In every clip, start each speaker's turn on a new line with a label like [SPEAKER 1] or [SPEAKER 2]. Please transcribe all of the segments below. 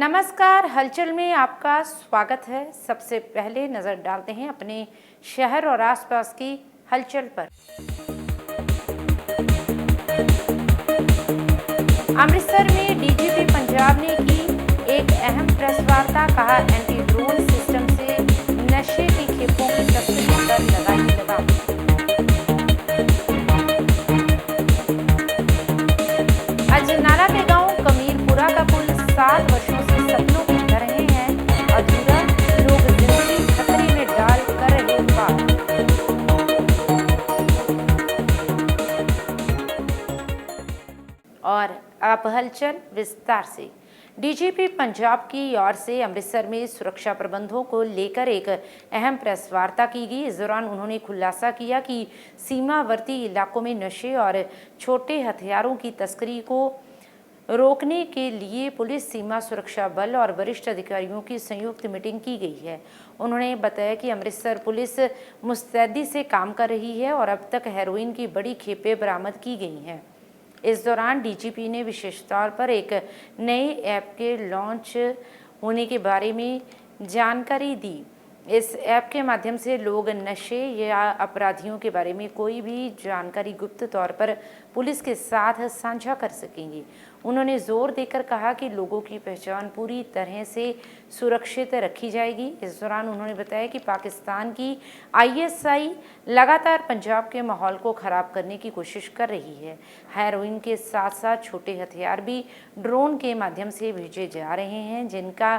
[SPEAKER 1] नमस्कार, हलचल में आपका स्वागत है। सबसे पहले नजर डालते हैं अपने शहर और आसपास की हलचल पर। अमृतसर में डीजीपी पंजाब ने की एक अहम प्रेस वार्ता। कहा, एंटी ड्रोन सिस्टम से नशे की खेपों की तस्करी पर लगाई लगाम। अजनाला के गांव कमीरपुरा का पुल 7 वर्षों से सपनों की तरह है अधूरा। लोग जिंदगी खतरे में डाल कर रहे पार। और अब हलचल विस्तार से। डीजीपी पंजाब की ओर से अमृतसर में सुरक्षा प्रबंधों को लेकर एक अहम प्रेस वार्ता की गई। इस दौरान उन्होंने खुलासा किया कि सीमावर्ती इलाकों में नशे और छोटे हथियारों की तस्करी को रोकने के लिए पुलिस, सीमा सुरक्षा बल और वरिष्ठ अधिकारियों की संयुक्त मीटिंग की गई है। उन्होंने बताया कि अमृतसर पुलिस मुस्तैदी से काम कर रही है और अब तक हेरोइन की बड़ी खेपें बरामद की गई हैं। इस दौरान डीजीपी ने विशेष तौर पर एक नए ऐप के लॉन्च होने के बारे में जानकारी दी। इस ऐप के माध्यम से लोग नशे या अपराधियों के बारे में कोई भी जानकारी गुप्त तौर पर पुलिस के साथ साझा कर सकेंगे। उन्होंने जोर देकर कहा कि लोगों की पहचान पूरी तरह से सुरक्षित रखी जाएगी। इस दौरान उन्होंने बताया कि पाकिस्तान की आईएसआई लगातार पंजाब के माहौल को खराब करने की कोशिश कर रही है। हेरोइन के साथ साथ छोटे हथियार भी ड्रोन के माध्यम से भेजे जा रहे हैं, जिनका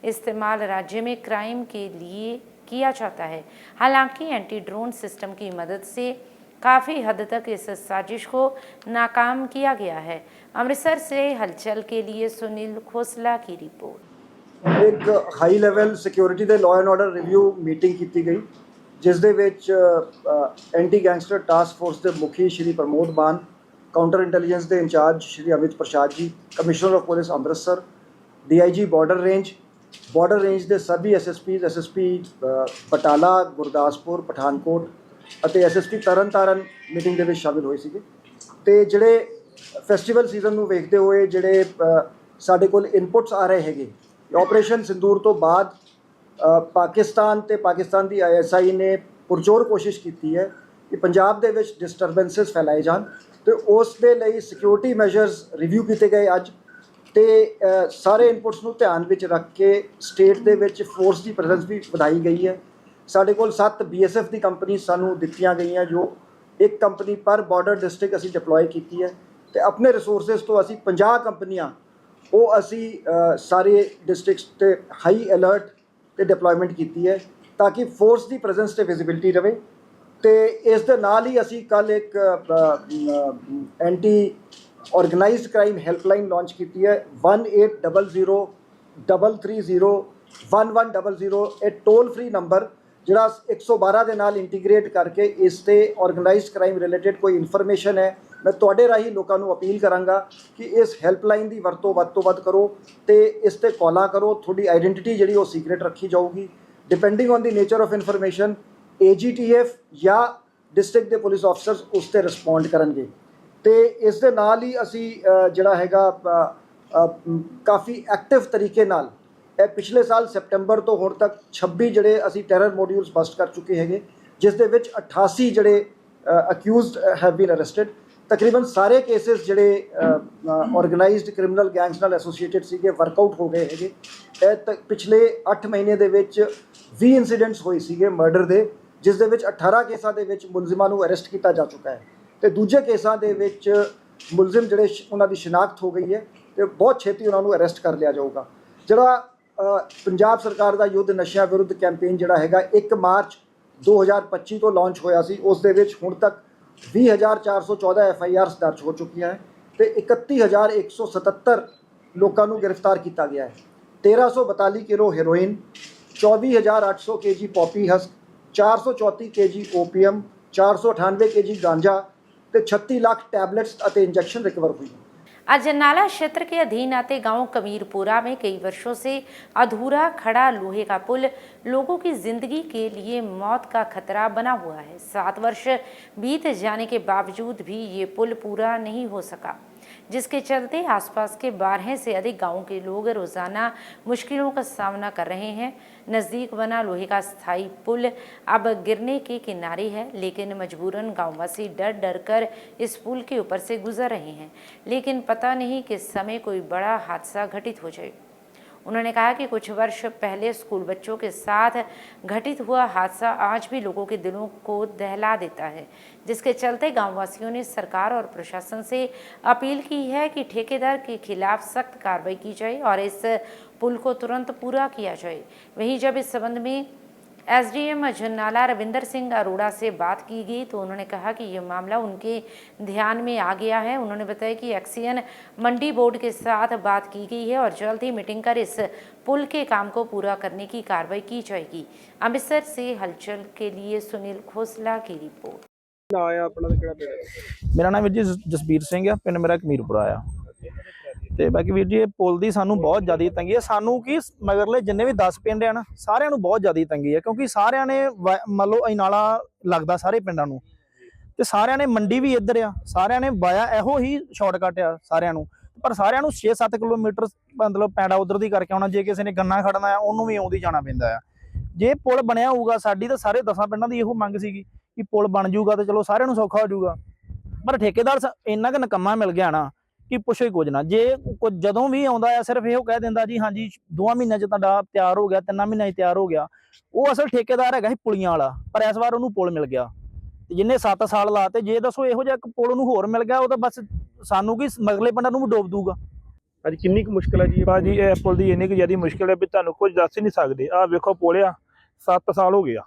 [SPEAKER 1] इस्तेमाल राज्य में क्राइम के लिए किया जाता है। हालांकि एंटी ड्रोन सिस्टम की मदद से काफ़ी हद तक इस साजिश को नाकाम किया गया है। अमृतसर से हलचल के लिए सुनील खोसला की रिपोर्ट।
[SPEAKER 2] एक हाई लैवल सिक्योरिटी दे law and order review meeting की गई, जिस दे विच एंटी गैंगस्टर टास्क फोर्स के मुखी श्री प्रमोद मान, काउंटर इंटैलीजेंस के in charge Shri Amit Prasad ji, commissioner of police Amritsar, DIG border range के सभी SSP बटाला, गुरदासपुर, पठानकोट ਅਤੇ SSP ਤਰਨਤਾਰਨ ਮੀਟਿੰਗ ਦੇ ਵਿੱਚ ਸ਼ਾਮਿਲ ਹੋਏ ਸੀਗੇ। ਤੇ ਜਿਹੜੇ ਫੈਸਟੀਵਲ ਸੀਜ਼ਨ ਨੂੰ ਵੇਖਦੇ ਹੋਏ ਜਿਹੜੇ ਸਾਡੇ ਕੋਲ ਇਨਪੁਟਸ ਆ ਰਹੇ ਹੈਗੇ, ਆਪਰੇਸ਼ਨ ਸਿੰਦੂਰ ਤੋਂ ਬਾਅਦ ਪਾਕਿਸਤਾਨ ਤੇ ਪਾਕਿਸਤਾਨ ਦੀ ISI ਨੇ ਪੁਰਜ਼ੋਰ ਕੋਸ਼ਿਸ਼ ਕੀਤੀ ਹੈ ਕਿ ਪੰਜਾਬ ਦੇ ਵਿੱਚ ਡਿਸਟਰਬੈਂਸਸ ਫੈਲਾਏ ਜਾਣ ਤੇ ਉਸ ਦੇ ਲਈ ਸਿਕਿਉਰਿਟੀ ਮੈਜਰਸ ਰਿਵਿਊ ਕੀਤੇ ਗਏ ਅੱਜ। ਤੇ ਸਾਰੇ ਇਨਪੁਟਸ ਨੂੰ ਧਿਆਨ ਵਿੱਚ ਰੱਖ ਕੇ ਸਟੇਟ ਦੇ ਵਿੱਚ ਫੋਰਸ ਦੀ ਪ੍ਰੈਜ਼ੈਂਸ ਵੀ ਵਧਾਈ ਗਈ ਹੈ। ਸਾਡੇ ਕੋਲ 7 BSF ਦੀ ਕੰਪਨੀ ਸਾਨੂੰ ਦਿੱਤੀਆਂ ਗਈਆਂ, ਜੋ ਇੱਕ ਕੰਪਨੀ ਪਰ ਬਾਰਡਰ ਡਿਸਟ੍ਰਿਕਟ ਅਸੀਂ ਡਿਪਲੋਏ ਕੀਤੀ ਹੈ। ਤੇ ਆਪਣੇ ਰਿਸੋਰਸਿਸ ਤੋਂ ਅਸੀਂ 50 ਕੰਪਨੀਆਂ ਉਹ ਅਸੀਂ ਸਾਰੇ ਡਿਸਟ੍ਰਿਕਟਸ ਤੇ ਹਾਈ ਅਲਰਟ ਤੇ ਡਿਪਲੋਇਮੈਂਟ ਕੀਤੀ ਹੈ ਤਾਂ ਕਿ ਫੋਰਸ ਦੀ ਪ੍ਰੈਜ਼ੈਂਸ ਤੇ ਵਿਜ਼ਿਬਿਲਿਟੀ ਰਵੇ। ਤੇ ਇਸ ਦੇ ਨਾਲ ਹੀ ਅਸੀਂ ਕੱਲ ਇੱਕ anti organised crime helpline launch की है 1800 330 1100। एक टोल फ्री नंबर जिहड़ा 112 के नाल इंटीग्रेट करके इस ते ऑर्गेनाइज्ड क्राइम रिलेटेड कोई इन्फॉर्मेशन है, मैं तुहाडे राही लोगों को अपील करांगा कि इस हैल्पलाइन की वरतों वध तो वध करो तो इस ते कॉलां करो। थोड़ी आइडेंटिटी जिहड़ी वो सीक्रेट रखी जाऊगी। Depending on the nature of information AGTF या डिस्ट्रिक्ट के पुलिस ऑफिसर्स उस ते रिस्पोंड करनगे। तो इस दे नाल ही असी जिहड़ा हैगा काफ़ी एक्टिव तरीके नाल पिछले साल सितंबर तो हुण तक 26 जिहड़े असी टैरर मॉड्यूल्स बस्ट कर चुके हैं, जिस दे विच 88 जिहड़े अक्यूज़ड हैव बीन अरेस्टेड। तकरीबन सारे केसेस जिहड़े ऑर्गेनाइज्ड क्रिमिनल गैंग्स नाल एसोसीएटेड सीगे वर्कआउट हो गए हैं। पिछले 8 महीने दे विच 20 इंसीडेंट्स होए सीगे मर्डर दे, जिस दे विच 18 केसां दे विच मुलजिमां नूं अरेस्ट किया जा चुका है। तो दूजे केसां दे विच मुलजिम जिहड़े उन्हां दी शिनाख्त हो गई है तो बहुत छेती उन्हां नूं अरेस्ट कर लिया जाऊगा। जिहड़ा पंजाब सरकार दा युद्ध नशिਆਂ विरुद्ध कैंपेन जिहड़ा हैगा 1 मार्च 2025 तो लॉन्च होया सी, उस दे विच हुण तक 20,414 FIRs दर्ज हो चुकी हैं तो 31,177 लोगों को गिरफ्तार किया गया है। 1342 किलो heroin, 24,800 kg poppy husk, 434 kg opium, 498 kg गांजा, 36 लाख टैबलेट्स और इंजेक्शन रिकवर हुई।
[SPEAKER 1] अजनाला क्षेत्र के अधीन आते गांव कमीरपुरा में कई वर्षों से अधूरा खड़ा लोहे का पुल लोगों की जिंदगी के लिए मौत का खतरा बना हुआ है। 7 वर्ष बीत जाने के बावजूद भी ये पुल पूरा नहीं हो सका, जिसके चलते आसपास के 12 से अधिक गाँवों के लोग रोजाना मुश्किलों का सामना कर रहे हैं। नज़दीक बना लोहे का स्थायी पुल अब गिरने के किनारे है, लेकिन मजबूरन गाँववासी डर डर कर इस पुल के ऊपर से गुजर रहे हैं, लेकिन पता नहीं किस समय कोई बड़ा हादसा घटित हो जाए। उन्होंने कहा कि कुछ वर्ष पहले स्कूल बच्चों के साथ घटित हुआ हादसा आज भी लोगों के दिलों को दहला देता है, जिसके चलते गांववासियों ने सरकार और प्रशासन से अपील की है कि ठेकेदार के खिलाफ सख्त कार्रवाई की जाए और इस पुल को तुरंत पूरा किया जाए। वहीं जब इस संबंध में एसडीएम अजनाला रविंदर सिंह अरोड़ा से बात की गई तो उन्होंने कहा कि यह मामला उनके ध्यान में आ गया है। उन्होंने बताया कि एक्सियन मंडी बोर्ड के साथ बात की गई है और जल्द ही मीटिंग कर इस पुल के काम को पूरा करने की कार्रवाई की जाएगी। अमृतसर से हलचल के लिए सुनील खोसला की रिपोर्ट।
[SPEAKER 3] मेरा नाम ਵੀਰ ਜੀ ਜਸਬੀਰ ਸਿੰਘ ਆ, ਪਿੰਡ ਮੇਰਾ ਕਮੀਰਪੁਰਾ ਆ। ਤੇ ਬਾਕੀ ਵੀਰ ਜੀ ਇਹ ਪੁਲ ਦੀ ਸਾਨੂੰ ਬਹੁਤ ਜ਼ਿਆਦਾ ਤੰਗੀ ਹੈ। ਸਾਨੂੰ ਕੀ ਮਗਰਲੇ ਜਿੰਨੇ ਵੀ 10 ਪਿੰਡ ਆ ਨਾ, ਸਾਰਿਆਂ ਨੂੰ ਬਹੁਤ ਜ਼ਿਆਦਾ ਤੰਗੀ ਹੈ, ਕਿਉਂਕਿ ਸਾਰਿਆਂ ਨੇ ਮੰਨ ਲਓ ਇਹ ਨਾਲਾ ਲੱਗਦਾ ਸਾਰੇ ਪਿੰਡਾਂ ਨੂੰ, ਤੇ ਸਾਰਿਆਂ ਨੇ ਮੰਡੀ ਵੀ ਇੱਧਰ ਆ, ਸਾਰਿਆਂ ਨੇ ਵਾਇਆ ਇਹੋ ਹੀ ਸ਼ਾਰਟਕਟ ਆ ਸਾਰਿਆਂ ਨੂੰ, ਪਰ ਸਾਰਿਆਂ ਨੂੰ 6-7 ਕਿਲੋਮੀਟਰ ਮਤਲਬ ਪੈਂਡਾ ਉਧਰ ਦੀ ਕਰਕੇ ਆਉਣਾ। ਜੇ ਕਿਸੇ ਨੇ ਗੰਨਾ ਖੜਨਾ ਆ ਉਹਨੂੰ ਵੀ ਆਉਂਦੀ ਜਾਣਾ ਪੈਂਦਾ ਆ। ਜੇ ਪੁਲ ਬਣਿਆ ਹੋਊਗਾ, ਸਾਡੀ ਤਾਂ ਸਾਰੇ 10 ਪਿੰਡਾਂ ਦੀ ਇਹੋ ਮੰਗ ਸੀਗੀ ਕਿ ਪੁਲ ਬਣ ਜਾਊਗਾ ਤੇ ਚਲੋ ਸਾਰਿਆਂ ਨੂੰ ਸੌਖਾ ਹੋ ਜਾਊਗਾ, ਪਰ ਠੇਕੇਦਾਰ ਇੰਨਾ ਕੁ ਨਕੰਮਾ ਮਿਲ ਗਿਆ ਨਾ ਕਿ ਪੁੱਛੋ ਹੀ ਕੁਝ ਨਾ। ਜੇ ਜਦੋਂ ਵੀ ਆਉਂਦਾ ਆ ਸਿਰਫ ਇਹੋ ਕਹਿ ਦਿੰਦਾ ਜੀ ਹਾਂਜੀ 2 ਮਹੀਨਿਆਂ 'ਚ ਤੁਹਾਡਾ ਤਿਆਰ ਹੋ ਗਿਆ, 3 ਮਹੀਨਿਆਂ 'ਚ ਤਿਆਰ ਹੋ ਗਿਆ। ਉਹ ਅਸਲ ਠੇਕੇਦਾਰ ਹੈਗਾ ਸੀ ਪੁਲੀਆਂ ਵਾਲਾ, ਪਰ ਇਸ ਵਾਰ ਉਹਨੂੰ ਪੁਲ ਮਿਲ ਗਿਆ ਜਿਹਨੇ 7 ਸਾਲ ਲਾਤੇ। ਜੇ ਦੱਸੋ ਇਹੋ ਜਿਹਾ ਇੱਕ ਪੁਲ ਉਹਨੂੰ ਹੋਰ ਮਿਲ ਗਿਆ, ਉਹ ਤਾਂ ਬਸ ਸਾਨੂੰ ਕੀ ਮਗਲੇ ਪਿੰਡਾਂ ਨੂੰ ਵੀ ਡੋਬ ਦੂਗਾ।
[SPEAKER 4] ਅੱਜ ਕਿੰਨੀ ਕੁ ਮੁਸ਼ਕਿਲ ਹੈ ਜੀ ਭਾਜੀ? ਇਹ ਪੁਲ ਦੀ ਇੰਨੀ ਕੁ ਜ਼ਿਆਦਾ ਮੁਸ਼ਕਿਲ ਹੈ ਵੀ ਤੁਹਾਨੂੰ ਕੁਝ ਦੱਸ ਹੀ ਨਹੀਂ ਸਕਦੇ। ਆਹ ਵੇਖੋ ਪੁਲ ਆ 7 ਸਾਲ ਹੋ ਗਏ ਆ,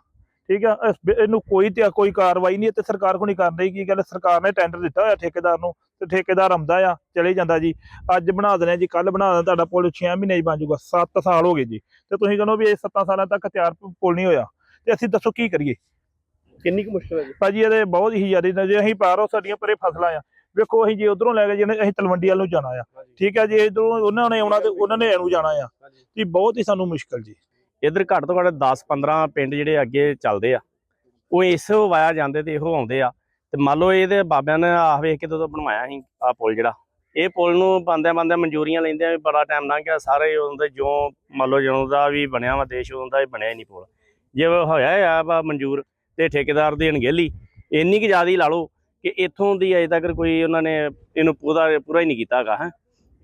[SPEAKER 4] ਠੀਕ ਆ, ਇਹਨੂੰ ਕੋਈ ਕਾਰਵਾਈ ਨਹੀਂ ਤੇ ਸਰਕਾਰ ਕੋਲ ਨਹੀਂ ਕਰ ਰਹੀ। ਕੀ ਗੱਲ, ਸਰਕਾਰ ਨੇ ਟੈਂਡਰ ਦਿੱਤਾ ਹੋਇਆ ਠੇਕੇਦਾਰ ਨੂੰ ਤੇ ਠੇਕੇਦਾਰ ਆਉਂਦਾ ਆ ਚਲੇ ਜਾਂਦਾ ਜੀ, ਅੱਜ ਬਣਾ ਦੇਣਾ ਜੀ, ਕੱਲ ਬਣਾ ਦੇਣਾ, ਤੁਹਾਡਾ ਪੁਲ 6 ਮਹੀਨੇ 'ਚ ਬਣ ਜਾਊਗਾ। 7 ਸਾਲ ਹੋ ਗਏ ਜੀ, ਤੇ ਤੁਸੀਂ ਕਹਿੰਦੇ ਵੀ ਇਹ 7 ਸਾਲਾਂ ਤੱਕ ਤਿਆਰ ਪੁਲ ਨਹੀਂ ਹੋਇਆ, ਤੇ ਅਸੀਂ ਦੱਸੋ ਕੀ ਕਰੀਏ? ਕਿੰਨੀ ਕੁ ਮੁਸ਼ਕਿਲ ਹੈ ਜੀ ਭਾਜੀ? ਇਹਦੇ ਬਹੁਤ ਹੀ ਜ਼ਿਆਦਾ। ਜੇ ਅਸੀਂ ਪਾਰੋਂ ਸਾਡੀਆਂ ਪਰੇ ਫਸਲਾਂ ਆ, ਵੇਖੋ ਅਸੀਂ ਜੇ ਉਧਰੋਂ ਲੈ ਕੇ ਜਿਹਨੇ ਅਸੀਂ ਤਲਵੰਡੀ ਵੱਲ ਨੂੰ ਜਾਣਾ ਆ, ਠੀਕ ਆ, ਜੇ ਇਧਰੋਂ ਉਹਨਾਂ ਨੇ ਆਉਣਾ ਤੇ ਉਹਨਾਂ ਨੇ ਇਹਨੂੰ ਜਾਣਾ ਆ, ਤੇ ਬਹੁਤ ਹੀ ਸਾਨੂੰ ਮੁਸ਼ਕਿਲ ਜੀ।
[SPEAKER 5] ਇੱਧਰ ਘੱਟ ਤੋਂ ਘੱਟ 10-15 ਪਿੰਡ ਜਿਹੜੇ ਅੱਗੇ ਚੱਲਦੇ ਆ, ਉਹ ਇਸੋ ਵਾਇਆ ਜਾਂਦੇ ਤੇ ਇਹੋ ਆਉਂਦੇ ਆ। ਤੇ ਮੰਨ ਲਓ ਇਹਦੇ ਬਾਬਿਆਂ ਨੇ ਆਹ ਵੇਖ ਕੇ ਜਦੋਂ ਬਣਵਾਇਆ ਸੀ ਆਹ ਪੁਲ, ਜਿਹੜਾ ਇਹ ਪੁਲ ਨੂੰ ਬੰਦਿਆਂ ਮਨਜ਼ੂਰੀਆਂ ਲੈਂਦਿਆਂ ਵੀ ਬੜਾ ਟਾਈਮ ਲੰਘ ਗਿਆ। ਸਾਰੇ ਉਹਦੇ ਜੋ ਮੰਨ ਲਓ ਜਦੋਂ ਦਾ ਵੀ ਬਣਿਆ ਵਾ ਦੇਸ਼, ਉਦੋਂ ਦਾ ਹੀ ਬਣਿਆ ਹੀ ਨਹੀਂ ਪੁਲ। ਜੇ ਹੋਇਆ ਆ ਵਾ ਮਨਜ਼ੂਰ ਤੇ ਠੇਕੇਦਾਰ ਦੀ ਅਣਗਹਿਲੀ ਇੰਨੀ ਕੁ ਜ਼ਿਆਦਾ ਲਾ ਲਓ ਕਿ ਇੱਥੋਂ ਦੀ ਅਜੇ ਤੱਕ ਕੋਈ ਉਹਨਾਂ ਨੇ ਇਹਨੂੰ ਪੂਰਾ ਹੀ ਨਹੀਂ ਕੀਤਾ ਹੈਗਾ। ਹੈ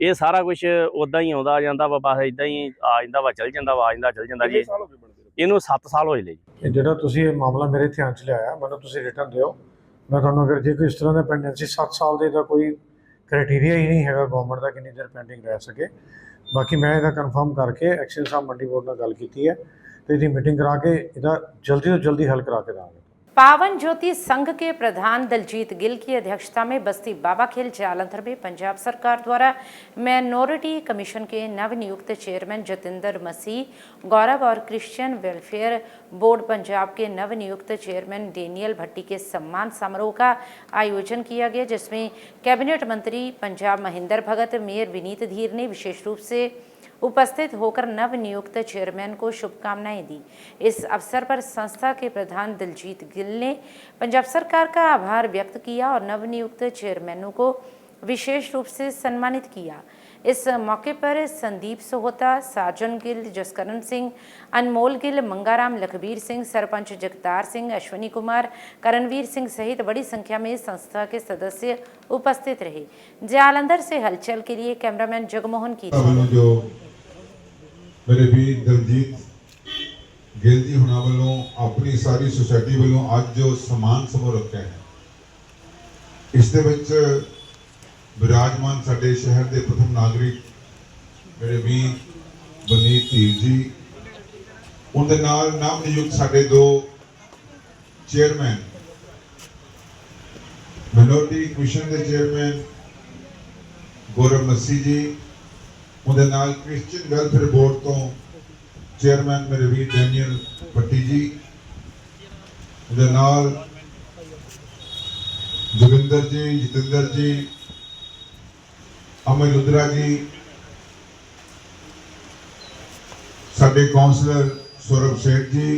[SPEAKER 5] ਇਹ ਸਾਰਾ ਕੁਝ ਉੱਦਾਂ ਹੀ ਆਉਂਦਾ ਜਾਂਦਾ ਵਾ, ਬਸ ਇੱਦਾਂ ਹੀ ਆ ਜਾਂਦਾ ਵਾ, ਚੱਲ ਜਾਂਦਾ ਵਾ, ਆ ਜਾਂਦਾ ਚੱਲ ਜਾਂਦਾ ਜੀ। ਇਹਨੂੰ 7 ਸਾਲ ਹੋਏ ਲੈ ਜੀ।
[SPEAKER 6] ਜਿਹੜਾ ਤੁਸੀਂ ਇਹ ਮਾਮਲਾ ਮੇਰੇ ਧਿਆਨ 'ਚ ਲਿਆਇਆ, ਮੈਨੂੰ ਤੁਸੀਂ ਰਿਟਰਨ ਦਿਓ, ਮੈਂ ਤੁਹਾਨੂੰ ਅਗਰ ਜੇ ਕੋਈ ਇਸ ਤਰ੍ਹਾਂ ਦਾ ਪੈਂਡੈਂਸੀ 7 ਸਾਲ ਦੇ ਦਾ ਕੋਈ ਕ੍ਰਾਈਟੇਰੀਆ ਹੀ ਨਹੀਂ ਹੈਗਾ ਗਵਰਨਮੈਂਟ ਦਾ ਕਿੰਨੀ ਦੇਰ ਪੈਂਡਿੰਗ ਰਹਿ ਸਕੇ। ਬਾਕੀ ਮੈਂ ਇਹਦਾ ਕਨਫਰਮ ਕਰਕੇ ਐਕਸ਼ਨ ਸਾਹਿਬ ਮੰਡੀ ਬੋਰਡ ਨਾਲ ਗੱਲ ਕੀਤੀ ਹੈ ਤੇ ਇਹਦੀ ਮੀਟਿੰਗ ਕਰਾ ਕੇ ਇਹਦਾ ਜਲਦੀ ਤੋਂ ਜਲਦੀ ਹੱਲ करा के देंगे।
[SPEAKER 1] पावन ज्योति संघ के प्रधान दलजीत गिल की अध्यक्षता में बस्ती बाबाखेल जालंधर में पंजाब सरकार द्वारा माइनॉरिटी कमीशन के नवनियुक्त चेयरमैन जतिंदर मसीह, गौरव और क्रिश्चियन वेलफेयर बोर्ड पंजाब के नवनियुक्त चेयरमैन डेनियल भट्टी के सम्मान समारोह का आयोजन किया गया, जिसमें कैबिनेट मंत्री पंजाब महेंद्र भगत, मेयर विनीत धीर ने विशेष रूप से उपस्थित होकर नवनियुक्त चेयरमैन को शुभकामनाएं दी। इस अवसर पर संस्था के प्रधान दलजीत गिल ने पंजाब सरकार का आभार व्यक्त किया और नवनियुक्त चेयरमैनों को विशेष रूप से सम्मानित किया। इस मौके पर संदीप सोहता, साजन गिल, जसकरण सिंह, अनमोल गिल, मंगाराम लखबीर सिंह, सरपंच जगतार सिंह, अश्विनी कुमार, करणवीर सिंह सहित बड़ी संख्या में संस्था के सदस्य उपस्थित रहे। जालंधर से हलचल के लिए कैमरामैन जगमोहन की रिपोर्ट।
[SPEAKER 7] मेरे वीर दलजीत गिल जी हुणा वालों अपनी सारी सोसाइटी वालों आज जो सम्मान समारोह रखा है, इस दे विच विराजमान साडे शहर के प्रथम नागरिक मेरे वीर बनीत धीर जी, उनके नाल नाम नियुक्त साडे 2 चेयरमैन, माइनॉरिटी कमीशन के चेयरमैन गौरव मसीह जी, उनके नाल क्रिश्चियन वेलफेयर बोर्ड तो चेयरमैन मेरे वीर डैनियल भट्टी जी, उनके नाल जोगिंदर जी, जतिंदर जी, अमर लुद्रा जी, साडे काउंसलर सौरभ सेठ जी,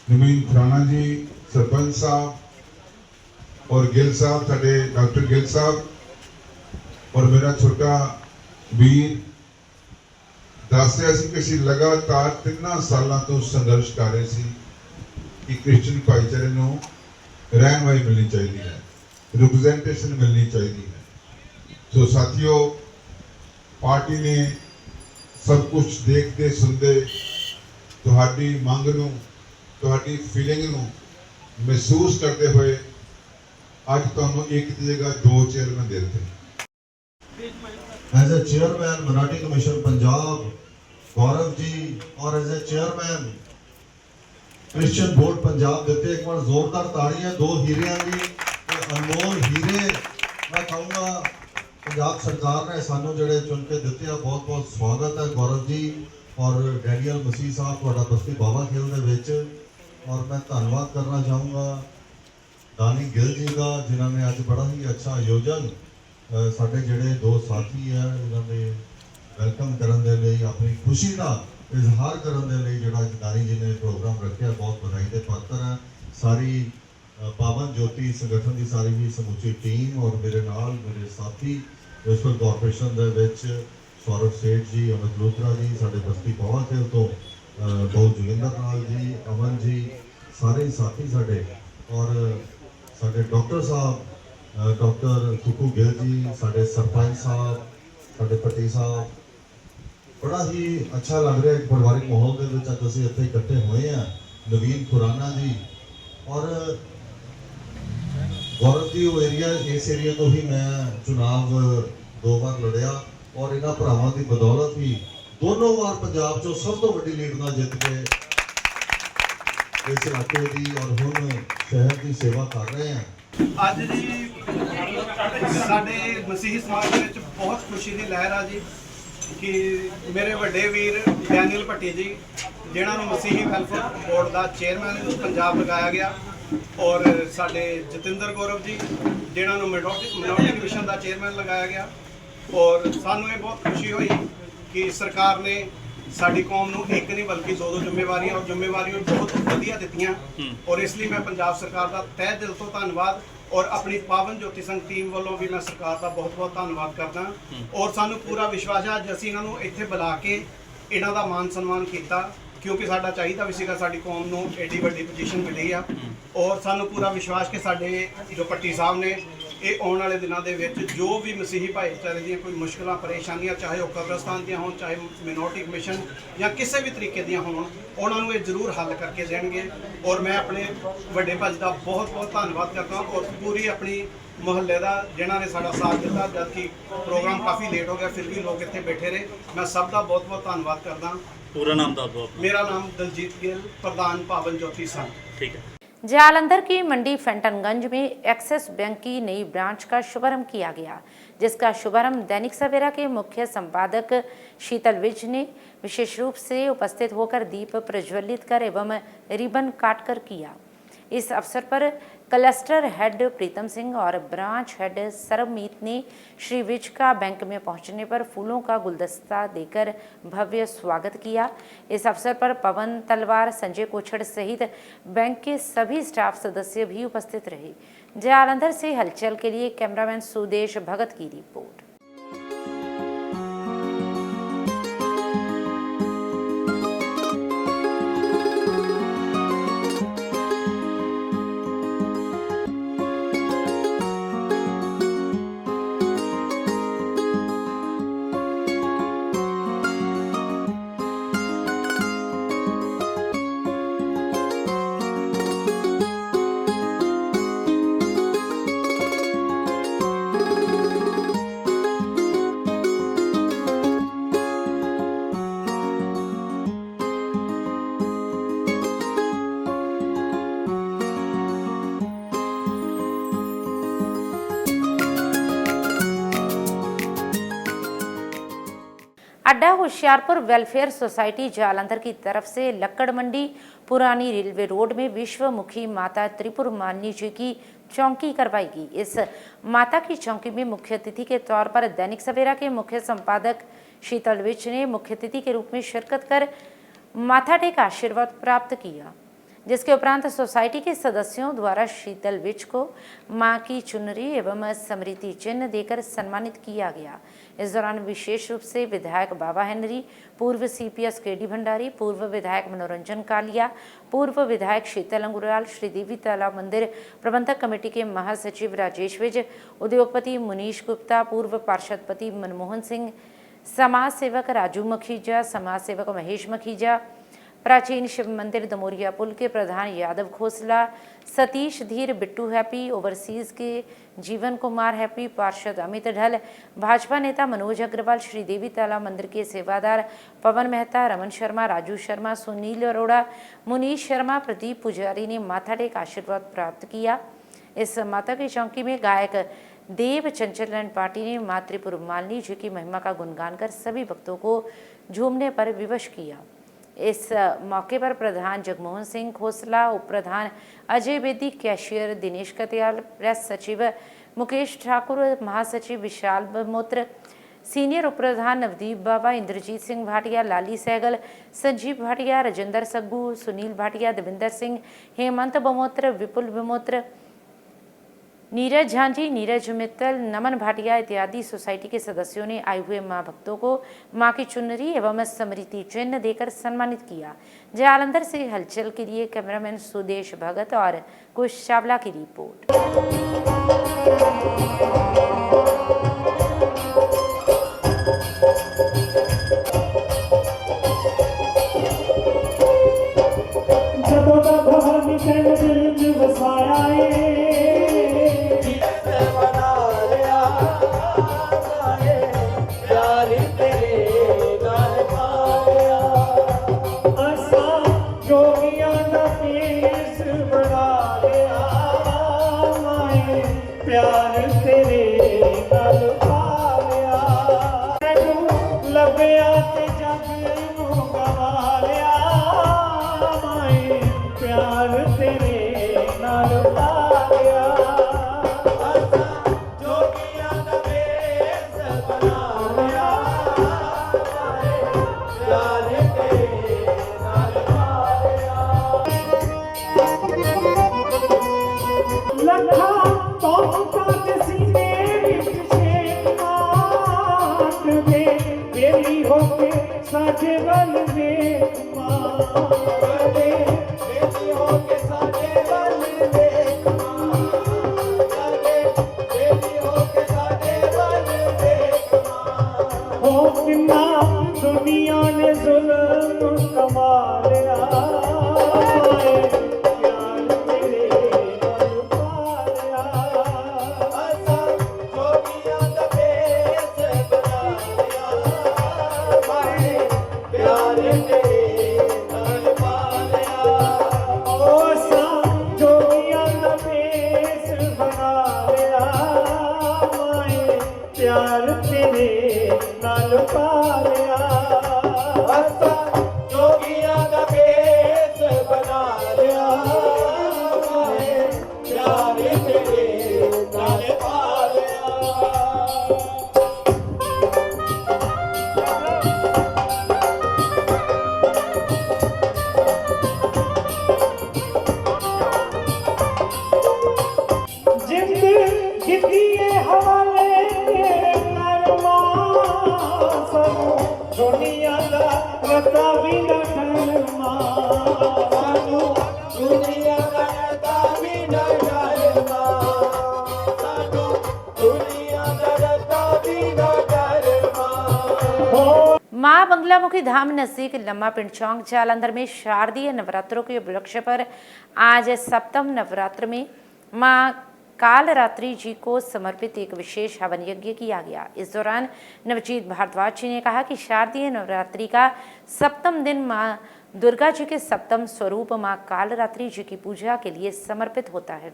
[SPEAKER 7] नवीन खुराना जी, सरपंच साहब और गिल साहब, साडे डॉक्टर गिल साहब, और मेरा छोटा वीर दस रहा सी कि ਅਸੀਂ ਲਗਾਤਾਰ 3 ਸਾਲਾਂ ਤੋਂ ਸੰਘਰਸ਼ ਕਰ ਰਹੇ ਸੀ ਕਿ ਕ੍ਰਿਸਚੀਅਨ ਭਾਈਚਾਰੇ ਨੂੰ ਰਹਿਨੁਮਾਈ ਮਿਲਣੀ ਚਾਹੀਦੀ ਹੈ, ਰਿਪਰੈਜ਼ੈਂਟੇਸ਼ਨ ਮਿਲਣੀ ਚਾਹੀਦੀ ਹੈ। ਸੋ ਸਾਥੀਓ, ਪਾਰਟੀ ਨੇ ਸਭ ਕੁਝ ਦੇਖਦੇ ਸੁਣਦੇ ਤੁਹਾਡੀ ਮੰਗ ਨੂੰ, ਤੁਹਾਡੀ ਫੀਲਿੰਗ ਨੂੰ ਮਹਿਸੂਸ ਕਰਦੇ ਹੋਏ ਅੱਜ ਤੁਹਾਨੂੰ ਇੱਕ ਦੀ ਜਗ੍ਹਾ 2 ਚੇਅਰਮੈਨ ਦੇ ਦਿੱਤੇ।
[SPEAKER 8] As a chairman Marathi commission Punjab Gaurav ji और as a chairman Christian board Punjab देते एक बार जोरदार ताड़ियां 2 हीरे की अनमोल हीरे मैं कहूँगा पंजाब सरकार ने सानू जड़े चुन के दिते हैं। बहुत बहुत स्वागत है गौरव जी और डैनियल मसीह साहब ਤੁਹਾਡਾ बस्ती बाबा खेल दे विच। और मैं धन्यवाद करना चाहूँगा दानी गिल जी का जिन्होंने अज बड़ा ही अच्छा आयोजन साढ़े ਜਿਹੜੇ 2 ਸਾਥੀ ਹੈ ਇਹਨਾਂ ਦੇ ਵੈਲਕਮ ਕਰਨ ਦੇ ਲਈ ਆਪਣੀ ਖੁਸ਼ੀ ਦਾ ਇਜ਼ਹਾਰ ਕਰਨ ਦੇ ਲਈ ਜਿਹੜਾ ਦਾਨੀ ਜੀ ਨੇ ਪ੍ਰੋਗਰਾਮ ਰੱਖਿਆ, ਬਹੁਤ ਵਧਾਈ ਦੇ ਪਾਤਰ ਹੈ। ਸਾਰੀ ਪਾਵਨ ਜੋਤੀ ਸੰਗਠਨ ਦੀ ਸਾਰੀ ਹੀ ਸਮੁੱਚੀ ਟੀਮ ਔਰ ਮੇਰੇ ਨਾਲ ਮੇਰੇ ਸਾਥੀ ਮਿਊਨਿਸਪਲ ਕਾਰਪੋਰੇਸ਼ਨ ਦੇ ਵਿੱਚ ਸੌਰਵ ਸੇਠ ਜੀ, ਅਮਿਤ ਲੂਥਰਾ ਜੀ, ਸਾਡੇ ਬਸਤੀ ਪਵਾ ਖੇਲ ਤੋਂ ਬਹੁਤ ਜੋਗਿੰਦਰ ਨਾਲ ਜੀ, ਅਮਨ ਜੀ, ਸਾਰੇ ਸਾਥੀ ਸਾਡੇ ਔਰ ਸਾਡੇ ਡਾਕਟਰ ਸਾਹਿਬ डॉक्टर कुकू गिल जी, साढ़े सरपंच साहब, साढ़े पट्टी साहब, बड़ा ही अच्छा लग रहा है। एक परिवारिक माहौल के विच अज असीं इत्थे इकट्ठे हुए हैं। नवीन खुराना जी और गौरव जी वो एरिया, इस एरिया तो ही मैं चुनाव 2 बार लड़िया और इन्हां भरावां की बदौलत ही दोनों बार पंजाब चों सब तो वड्डी लीड नाल जित के इस इलाके की और हुण शहर की सेवा कर रहे हैं।
[SPEAKER 9] ਅੱਜ ਜੀ ਸਾਡੇ ਮਸੀਹੀ ਸਮਾਜ ਦੇ ਵਿੱਚ ਬਹੁਤ ਖੁਸ਼ੀ ਦੀ ਲਹਿਰ ਆ ਜੀ ਕਿ ਮੇਰੇ ਵੱਡੇ ਵੀਰ ਡੈਨੀਅਲ ਭੱਟੀ ਜੀ, ਜਿਨ੍ਹਾਂ ਨੂੰ ਮਸੀਹੀ ਵੈਲਫੇਅਰ ਬੋਰਡ ਦਾ ਚੇਅਰਮੈਨ ਪੰਜਾਬ ਲਗਾਇਆ ਗਿਆ, ਔਰ ਸਾਡੇ ਜਤਿੰਦਰ ਗੌਰਵ ਜੀ, ਜਿਨ੍ਹਾਂ ਨੂੰ ਮਿਨੋਰਟੀ ਕਮਿਸ਼ਨ ਦਾ ਚੇਅਰਮੈਨ ਲਗਾਇਆ ਗਿਆ। ਔਰ ਸਾਨੂੰ ਇਹ ਬਹੁਤ ਖੁਸ਼ੀ ਹੋਈ ਕਿ ਸਰਕਾਰ ਨੇ ਸਾਡੀ ਕੌਮ ਨੂੰ ਇੱਕ ਨਹੀਂ ਬਲਕਿ 2 ਜ਼ਿੰਮੇਵਾਰੀਆਂ ਔਰ ਜ਼ਿੰਮੇਵਾਰੀਆਂ ਬਹੁਤ ਵਧੀਆ ਦਿੱਤੀਆਂ। ਔਰ ਇਸ ਲਈ ਮੈਂ ਪੰਜਾਬ ਸਰਕਾਰ ਦਾ ਤਹਿ ਦਿਲ ਤੋਂ ਧੰਨਵਾਦ ਔਰ ਆਪਣੀ ਪਾਵਨ ਜੋਤੀ ਸੰਘ ਟੀਮ ਵੱਲੋਂ ਵੀ ਮੈਂ ਸਰਕਾਰ ਦਾ ਬਹੁਤ ਬਹੁਤ ਧੰਨਵਾਦ ਕਰਦਾ। ਔਰ ਸਾਨੂੰ ਪੂਰਾ ਵਿਸ਼ਵਾਸ ਹੈ ਅੱਜ ਅਸੀਂ ਇਹਨਾਂ ਨੂੰ ਇੱਥੇ ਬੁਲਾ ਕੇ ਇਹਨਾਂ ਦਾ ਮਾਨ ਸਨਮਾਨ ਕੀਤਾ, ਕਿਉਂਕਿ ਸਾਡਾ ਚਾਹੀਦਾ ਵੀ ਸੀਗਾ ਸਾਡੀ ਕੌਮ ਨੂੰ ਐਡੀ ਵੱਡੀ ਪੋਜੀਸ਼ਨ ਮਿਲੀ ਆ। ਔਰ ਸਾਨੂੰ ਪੂਰਾ ਵਿਸ਼ਵਾਸ ਕਿ ਸਾਡੇ ਜੋ ਪੱਟੀ ਸਾਹਿਬ ਨੇ ਇਹ ਆਉਣ ਵਾਲੇ ਦਿਨਾਂ ਦੇ ਵਿੱਚ ਜੋ ਵੀ ਮਸੀਹੀ ਭਾਈਚਾਰੇ ਦੀਆਂ ਕੋਈ ਮੁਸ਼ਕਲਾਂ ਪਰੇਸ਼ਾਨੀਆਂ, ਚਾਹੇ ਉਹ ਕਬਰਸਤਾਨ ਦੀਆਂ ਹੋਣ, ਚਾਹੇ ਮਿਨੋਰਟੀ ਕਮਿਸ਼ਨ ਜਾਂ ਕਿਸੇ ਵੀ ਤਰੀਕੇ ਦੀਆਂ ਹੋਣ, ਉਹਨਾਂ ਨੂੰ ਇਹ ਜ਼ਰੂਰ ਹੱਲ ਕਰਕੇ ਦੇਣਗੇ। ਔਰ ਮੈਂ ਆਪਣੇ ਵੱਡੇ ਭਾਜੀ ਦਾ ਬਹੁਤ ਬਹੁਤ ਧੰਨਵਾਦ ਕਰਦਾ ਔਰ ਪੂਰੀ ਆਪਣੀ ਮੁਹੱਲੇ ਦਾ ਜਿਨ੍ਹਾਂ ਨੇ ਸਾਡਾ ਸਾਥ ਦਿੱਤਾ। ਜਦ ਕਿ ਪ੍ਰੋਗਰਾਮ ਕਾਫੀ ਲੇਟ ਹੋ ਗਿਆ ਫਿਰ ਵੀ ਲੋਕ ਇੱਥੇ ਬੈਠੇ ਰਹੇ, ਮੈਂ ਸਭ ਦਾ ਬਹੁਤ ਬਹੁਤ ਧੰਨਵਾਦ ਕਰਦਾ।
[SPEAKER 10] पूरा नाम दस दो अपना।
[SPEAKER 9] मेरा नाम दलजीत गिल, प्रधान पावन ज्योति संघ।
[SPEAKER 10] ठीक है।
[SPEAKER 1] जालंधर की मंडी फैंटनगंज में एक्सिस बैंक की नई ब्रांच का शुभारंभ किया गया, जिसका शुभारंभ दैनिक सवेरा के मुख्य संपादक शीतल विज ने विशेष रूप से उपस्थित होकर दीप प्रज्वलित कर एवं रिबन काटकर किया। इस अवसर पर क्लस्टर हेड प्रीतम सिंह और ब्रांच हेड सरबमीत ने श्री विज का बैंक में पहुंचने पर फूलों का गुलदस्ता देकर भव्य स्वागत किया। इस अवसर पर पवन तलवार, संजय कोछड़ सहित बैंक के सभी स्टाफ सदस्य भी उपस्थित रहे। जालंधर से हलचल के लिए कैमरामैन सुदेश भगत की रिपोर्ट। अड्डा होशियारपुर वेलफेयर सोसाइटी जालंधर की तरफ से लक्कड़ मंडी पुरानी रेलवे रोड में विश्वमुखी माता त्रिपुरमानी जी की चौकी करवाएगी। इस माता की चौकी में मुख्य अतिथि के तौर पर दैनिक सवेरा के मुख्य संपादक शीतल विज ने मुख्य अतिथि के रूप में शिरकत कर माथा टेक आशीर्वाद प्राप्त किया। जिसके उपरांत सोसाइटी के सदस्यों द्वारा शीतल विज को मां की चुनरी एवं स्मृति चिन्ह देकर सम्मानित किया गया। इस दौरान विशेष रूप से विधायक बाबा हेनरी, पूर्व CPS केडी भंडारी, पूर्व विधायक मनोरंजन कालिया, पूर्व विधायक शीतल अंगुराल, श्रीदेवी तालाब मंदिर प्रबंधक कमेटी के महासचिव राजेश विज, उद्योगपति मुनीश गुप्ता, पूर्व पार्षदपति मनमोहन सिंह, समाज सेवक राजू मखीजा, समाज सेवक महेश मखीजा, प्राचीन शिव मंदिर दमोरिया पुल के प्रधान यादव खोसला, सतीश धीर, बिट्टू हैप्पी, ओवरसीज के जीवन कुमार हैप्पी, पार्षद अमित ढल, भाजपा नेता मनोज अग्रवाल, श्रीदेवी तालाब मंदिर के सेवादार पवन मेहता, रमन शर्मा, राजू शर्मा, सुनील अरोड़ा, मुनीश शर्मा, प्रदीप पुजारी ने माथा टेक आशीर्वाद प्राप्त किया। इस माता की चौकी में गायक देव चंचल एंड पार्टी ने मां त्रिपुर मालिनी जी की महिमा का गुणगान कर सभी भक्तों को झूमने पर विवश किया। इस मौके पर प्रधान जगमोहन सिंह खोसला, उप प्रधान अजय बेदी, कैशियर दिनेश कतियाल, प्रेस सचिव मुकेश ठाकुर, महासचिव विशाल बमोत्र, सीनियर उप प्रधान नवदीप बाबा, इंद्रजीत सिंह भाटिया, लाली सहगल, संजीव भाटिया, राजेंद्र सग्गू, सुनील भाटिया, देविंदर सिंह, हेमंत बमोत्र, विपुल बमोत्र, नीरज झांझी, नीरज मित्तल, नमन भाटिया इत्यादि सोसाइटी के सदस्यों ने आए हुए मां भक्तों को मां की चुनरी एवं स्मृति चिन्ह देकर सम्मानित किया। जालंधर से हलचल के लिए कैमरामैन सुदेश भगत और कुश चावला की रिपोर्ट। मां बंगलामुखी धाम नजदीक लम्मा पिंड चौक जालंधर में शारदीय नवरात्रों के उपलक्ष्य पर आज सप्तम नवरात्र में मां कालरात्रि जी को समर्पित एक विशेष हवन यज्ञ किया गया। इस दौरान नवजीत भारद्वाज जी ने कहा कि शारदीय नवरात्रि का सप्तम दिन मां दुर्गा जी के सप्तम स्वरूप मां कालरात्रि जी की पूजा के लिए समर्पित होता है।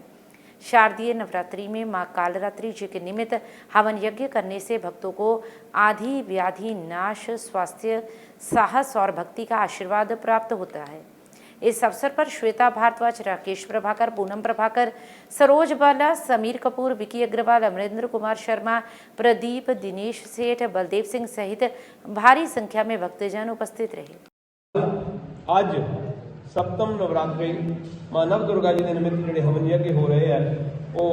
[SPEAKER 1] शारदीय नवरात्रि में मां कालरात्रि जी के निमित्त हवन यज्ञ करने से भक्तों को आदि व्याधि नाश, स्वास्थ्य, साहस और भक्ति का आशीर्वाद प्राप्त होता है। इस अवसर पर श्वेता भारद्वाज, राकेश प्रभाकर, पूनम प्रभाकर, सरोज बाला, समीर कपूर, विकी अग्रवाल, अमरेंद्र कुमार शर्मा, प्रदीप, दिनेश सेठ, बलदेव सिंह सहित भारी संख्या में भक्तजन उपस्थित रहे।
[SPEAKER 10] आज सप्तम नवरात्रे माँ नव दुर्गा जी के निमित्त जोड़े हवन यज्ञ हो रहे हैं वो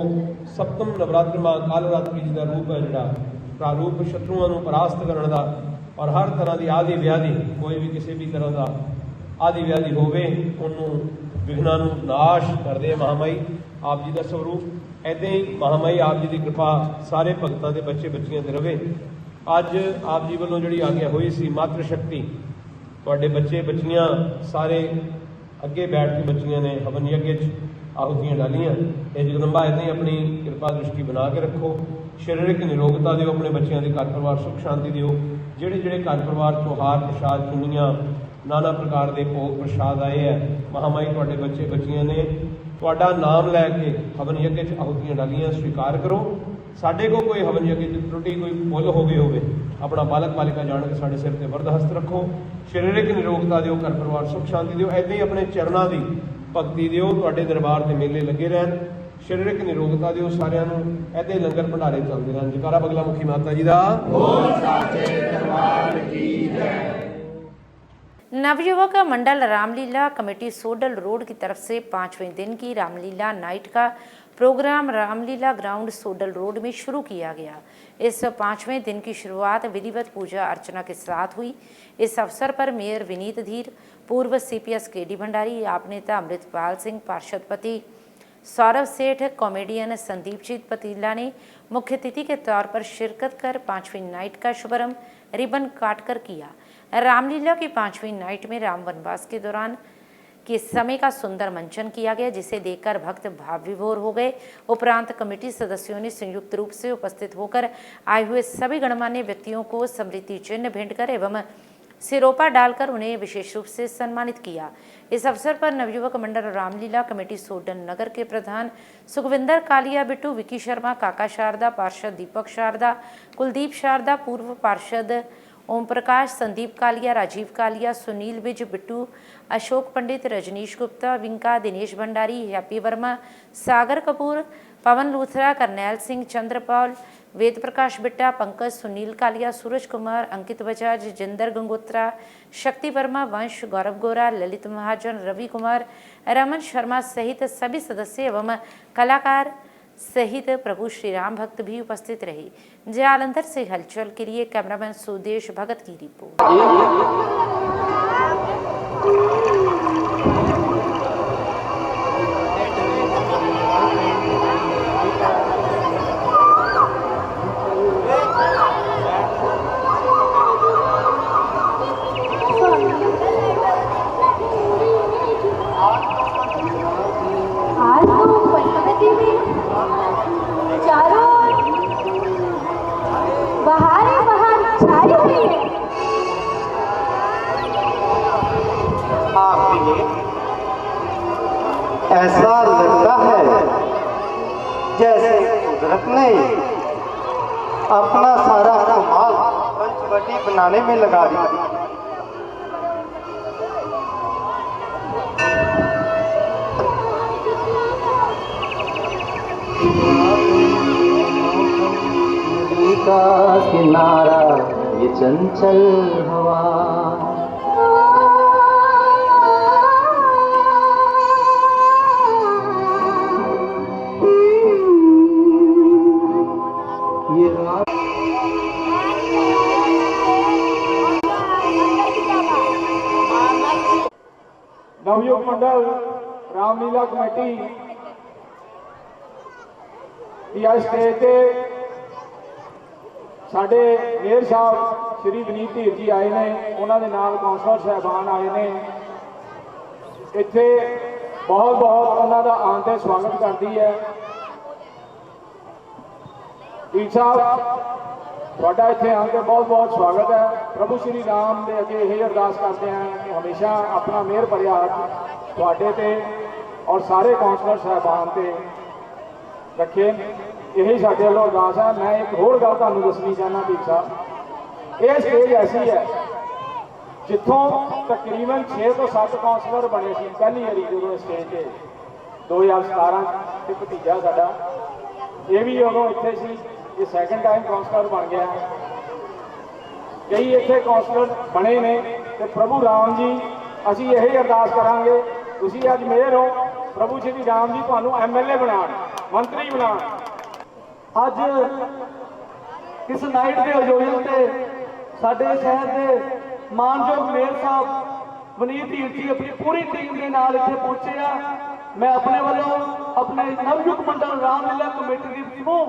[SPEAKER 10] सप्तम नवरात्र माँ काल रात्रि जी का रूप है जोड़ा प्रारूप शत्रुओं को परास्त करने का और हर तरह की आदि व्याधि कोई भी किसी भी तरह का आदि व्याधि होवे उन्होंने विघ्नां नूं नाश करदे महामाई आप जी का स्वरूप। ऐसे ही महामाई आप जी की कृपा सारे भगतां के बच्चे बच्चियां ते रवे। अज आप जी वालों जिहड़ी आग्या हुई सी मातृ शक्ति तुहाडे बच्चे बच्चियां सारे अगे बैठ के बच्चियां ने हवन यज्ञ आहुतियां डालियां। ये जगदम्बा ऐसे ही अपनी कृपा दृष्टि बना के रखो, शारीरिक निरोगता दिओ, अपने बच्चों के घर परिवार सुख शांति दिओ। जिहड़े जिहड़े घर परिवार चों हार प्रसाद चुनियां नाना प्रकार के भोग प्रसाद आए हैं महामाई तुहाडे बच्चे बच्चियां ने तुहाडा नाम लैके हवन यज्ञ च आहुतियां डालियां स्वीकार करो। साडे को कोई हवन यज्ञ च त्रुटि कोई भुल हो गई होवे अपना बालक बालिका जान के साडे सिर ते वरद हस्त रखो। शारीरिक निरोगता दिओ, घर परिवार सुख शांति दिओ। ऐसे ही अपने चरणों की भगती दिओ, तुहाडे दरबार ते मेले लगे रहन। शारीरिक निरोगता दिओ सारिआं नूं। ऐसे लंगर भंडारे चलते रहन। जयकारा बगला मुखी माता जी दा।
[SPEAKER 1] नवयुवक मंडल रामलीला कमेटी सोडल रोड की तरफ से 5वें दिन की रामलीला नाइट का प्रोग्राम रामलीला ग्राउंड सोडल रोड में शुरू किया गया। इस 5वें दिन की शुरुआत विधिवत पूजा अर्चना के साथ हुई। इस अवसर पर मेयर विनीत धीर, पूर्व CPS KD भंडारी, आप नेता अमृतपाल सिंह, पार्षदपति सौरभ सेठ, कॉमेडियन संदीप जीत पतीला ने मुख्य अतिथि के तौर पर शिरकत कर 5वीं नाइट का शुभारंभ रिबन काटकर किया। रामलीला की 5वीं नाइट में राम वनवास के दौरान के समय का सुंदर मंचन किया गया, जिसे देखकर भक्त भाव विभोर हो गए। उपरांत कमेटी सदस्यों ने संयुक्त रूप से उपस्थित होकर आए हुए सभी गणमान्य व्यक्तियों को स्मृति चिन्ह भेंट कर एवं सिरोपा डालकर उन्हें विशेष रूप से सम्मानित किया। इस अवसर पर नवयुवक मंडल रामलीला कमेटी सोडन नगर के प्रधान सुखविंदर कालिया बिट्टू, विकी शर्मा, काका शारदा, पार्षद दीपक शारदा, कुलदीप शारदा, पूर्व पार्षद ओम प्रकाश, संदीप कालिया, राजीव कालिया, सुनील विज, बिट्टू, अशोक पंडित, रजनीश गुप्ता, विंका, दिनेश भंडारी, हैप्पी वर्मा, सागर कपूर, पवन लूथरा, करनैल सिंह, चंद्रपाल, वेद प्रकाश बिट्टा, पंकज, सुनील कालिया, सूरज कुमार, अंकित बजाज, जिंदर गंगोत्रा, शक्ति वर्मा, वंश, गौरव गोरा, ललित महाजन, रवि कुमार, रमन शर्मा सहित सभी सदस्य एवं कलाकार सहित प्रभु श्री राम भक्त भी उपस्थित रहे। जालंधर से हलचल के लिए कैमरामैन सुदेश भगत की रिपोर्ट।
[SPEAKER 11] ऐसा लगता है जैसे कुदरत ने अपना सारा कमाल पंचवटी बनाने में लगा दिया। नदी का किनारा ये चंचल हवा,
[SPEAKER 12] नवयुग मंडल रामलीला कमेटी की स्टेज से साढ़े मेयर साहब श्री विनीत धीर जी आए ने, उन्होंने नाल कौंसलर साहबान आए ने। इत्थे बहुत बहुत उन्होंने आने का स्वागत करती है। धीर साहब ਤੁਹਾਡਾ ਇੱਥੇ ਆਉਣ ਤੇ बहुत बहुत स्वागत है। प्रभु श्री राम ਦੇ ਅੱਗੇ ਇਹ ਅਰਦਾਸ ਕਰਦੇ ਹਾਂ ਕਿ ਹਮੇਸ਼ਾ ਆਪਣਾ ਮਿਹਰ ਭਰਿਆ ਹੱਥ ਤੁਹਾਡੇ ਤੇ ਔਰ ਸਾਰੇ ਕਾਉਂਸਲਰ ਸਾਹਿਬਾਨ ਤੇ ਰੱਖੇ। ਇਹੀ ਸਾਡੇ ਵੱਲੋਂ ਅਰਦਾਸ ਹੈ। ਮੈਂ ਇੱਕ ਹੋਰ ਗੱਲ ਤੁਹਾਨੂੰ ਦੱਸਣੀ ਚਾਹੁੰਦਾ ਧੀਰ ਸਾਹਿਬ, ਇਹ ਸਟੇਜ ਐਸੀ ਹੈ ਜਿੱਥੋਂ ਤਕਰੀਬਨ 6 ਤੋਂ 7 ਕਾਉਂਸਲਰ ਬਣੇ ਸੀ ਪਹਿਲੀ ਵਾਰੀ ਜਦੋਂ ਸਟੇਜ ਤੇ 2017 ਤੇ ਭਤੀਜਾ ਸਾਡਾ ਇਹ ਵੀ ਉਦੋਂ ਇੱਥੇ ਸੀ। ये सैकेंड टाइम काउंसलर बन गया है। कई इतने काउंसलर बने ने तो प्रभु राम जी ਅਸੀਂ ਇਹ ਅਰਦਾਸ ਕਰਾਂਗੇ, ਤੁਸੀਂ ਅੱਜ ਮੇਅਰ ਹੋ, ਪ੍ਰਭੂ ਸ਼੍ਰੀ ਰਾਮ ਜੀ ਤੁਹਾਨੂੰ MLA ਬਣਾਉਣ, ਮੰਤਰੀ ਬਣਾਉਣ।
[SPEAKER 13] ਅੱਜ ਇਸ ਨਾਈਟ ਦੇ ਆਯੋਜਨ ਤੇ ਸਾਡੇ ਸ਼ਹਿਰ ਦੇ ਮਾਨਯੋਗ ਮੇਅਰ ਸਾਹਿਬ ਵਨੀਤ ਹੀਰ ਜੀ ਆਪਣੀ ਪੂਰੀ ਟੀਮ ਦੇ ਨਾਲ ਇੱਥੇ ਪਹੁੰਚੇ ਆ। ਮੈਂ ਆਪਣੇ ਵੱਲੋਂ ਆਪਣੇ ਨਵਯੁਗ ਮੰਡਲ ਰਾਮਲੀਲਾ ਕਮੇਟੀ ਦੀ ਸਮੂਹ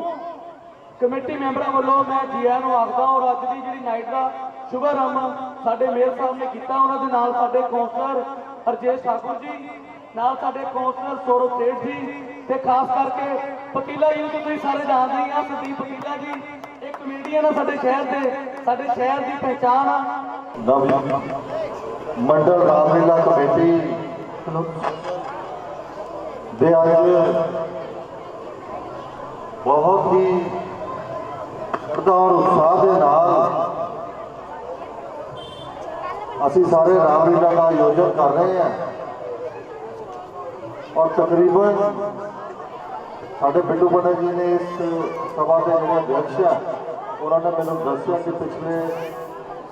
[SPEAKER 13] ਕਮੇਟੀ ਮੈਂਬਰਾਂ ਵੱਲੋਂ ਮੈਂ ਜੀ ਆਇਆਂ ਨੂੰ ਆਖਦਾ। ਔਰ ਅੱਜ ਦੀ ਜਿਹੜੀ ਨਾਈਟ ਦਾ ਸ਼ੁਭਾਰੰਭ ਸਾਡੇ ਮੇਅਰ ਸਾਹਿਬ ਨੇ ਕੀਤਾ, ਉਹਨਾਂ ਦੇ ਨਾਲ ਸਾਡੇ ਕੌਂਸਲਰ ਹਰਜੇਸ਼ ਠਾਕੁਰ ਜੀ, ਨਾਲ ਸਾਡੇ ਕੌਂਸਲਰ ਸੌਰਵ ਸੇਠ ਜੀ, ਤੇ ਖਾਸ ਕਰਕੇ ਪਤੀਲਾ ਜੀ ਨੂੰ ਤੁਸੀਂ ਸਾਰੇ ਜਾਣਦੇ ਹੀ ਆ, ਸੰਦੀਪ ਪਤੀਲਾ ਜੀ ਇੱਕ ਕਮੇਡੀਅਨ ਆ ਸਾਡੇ ਸ਼ਹਿਰ ਦੇ, ਸਾਡੇ ਸ਼ਹਿਰ ਦੀ ਪਹਿਚਾਣ ਆ।
[SPEAKER 8] ਮੰਡਲ ਰਾਮਲੀਲਾ ਕਮੇਟੀ ਦੇ ਅੱਜ ਬਹੁਤ ਹੀ ਸ਼ਰਧਾ ਔਰ ਉਤਸ਼ਾਹ ਦੇ ਨਾਲ ਅਸੀਂ ਸਾਰੇ ਰਾਮਲੀਲਾ ਦਾ ਆਯੋਜਨ ਕਰ ਰਹੇ ਹਾਂ। ਔਰ ਤਕਰੀਬਨ ਸਾਡੇ ਬਿੱਟੂ ਪੰਡਾ ਜੀ ਨੇ ਇਸ ਸਭਾ ਦੇ ਜਿਹੜੇ ਅਧਿਕਸ਼ ਆ, ਉਹਨਾਂ ਨੇ ਮੈਨੂੰ ਦੱਸਿਆ ਕਿ ਪਿਛਲੇ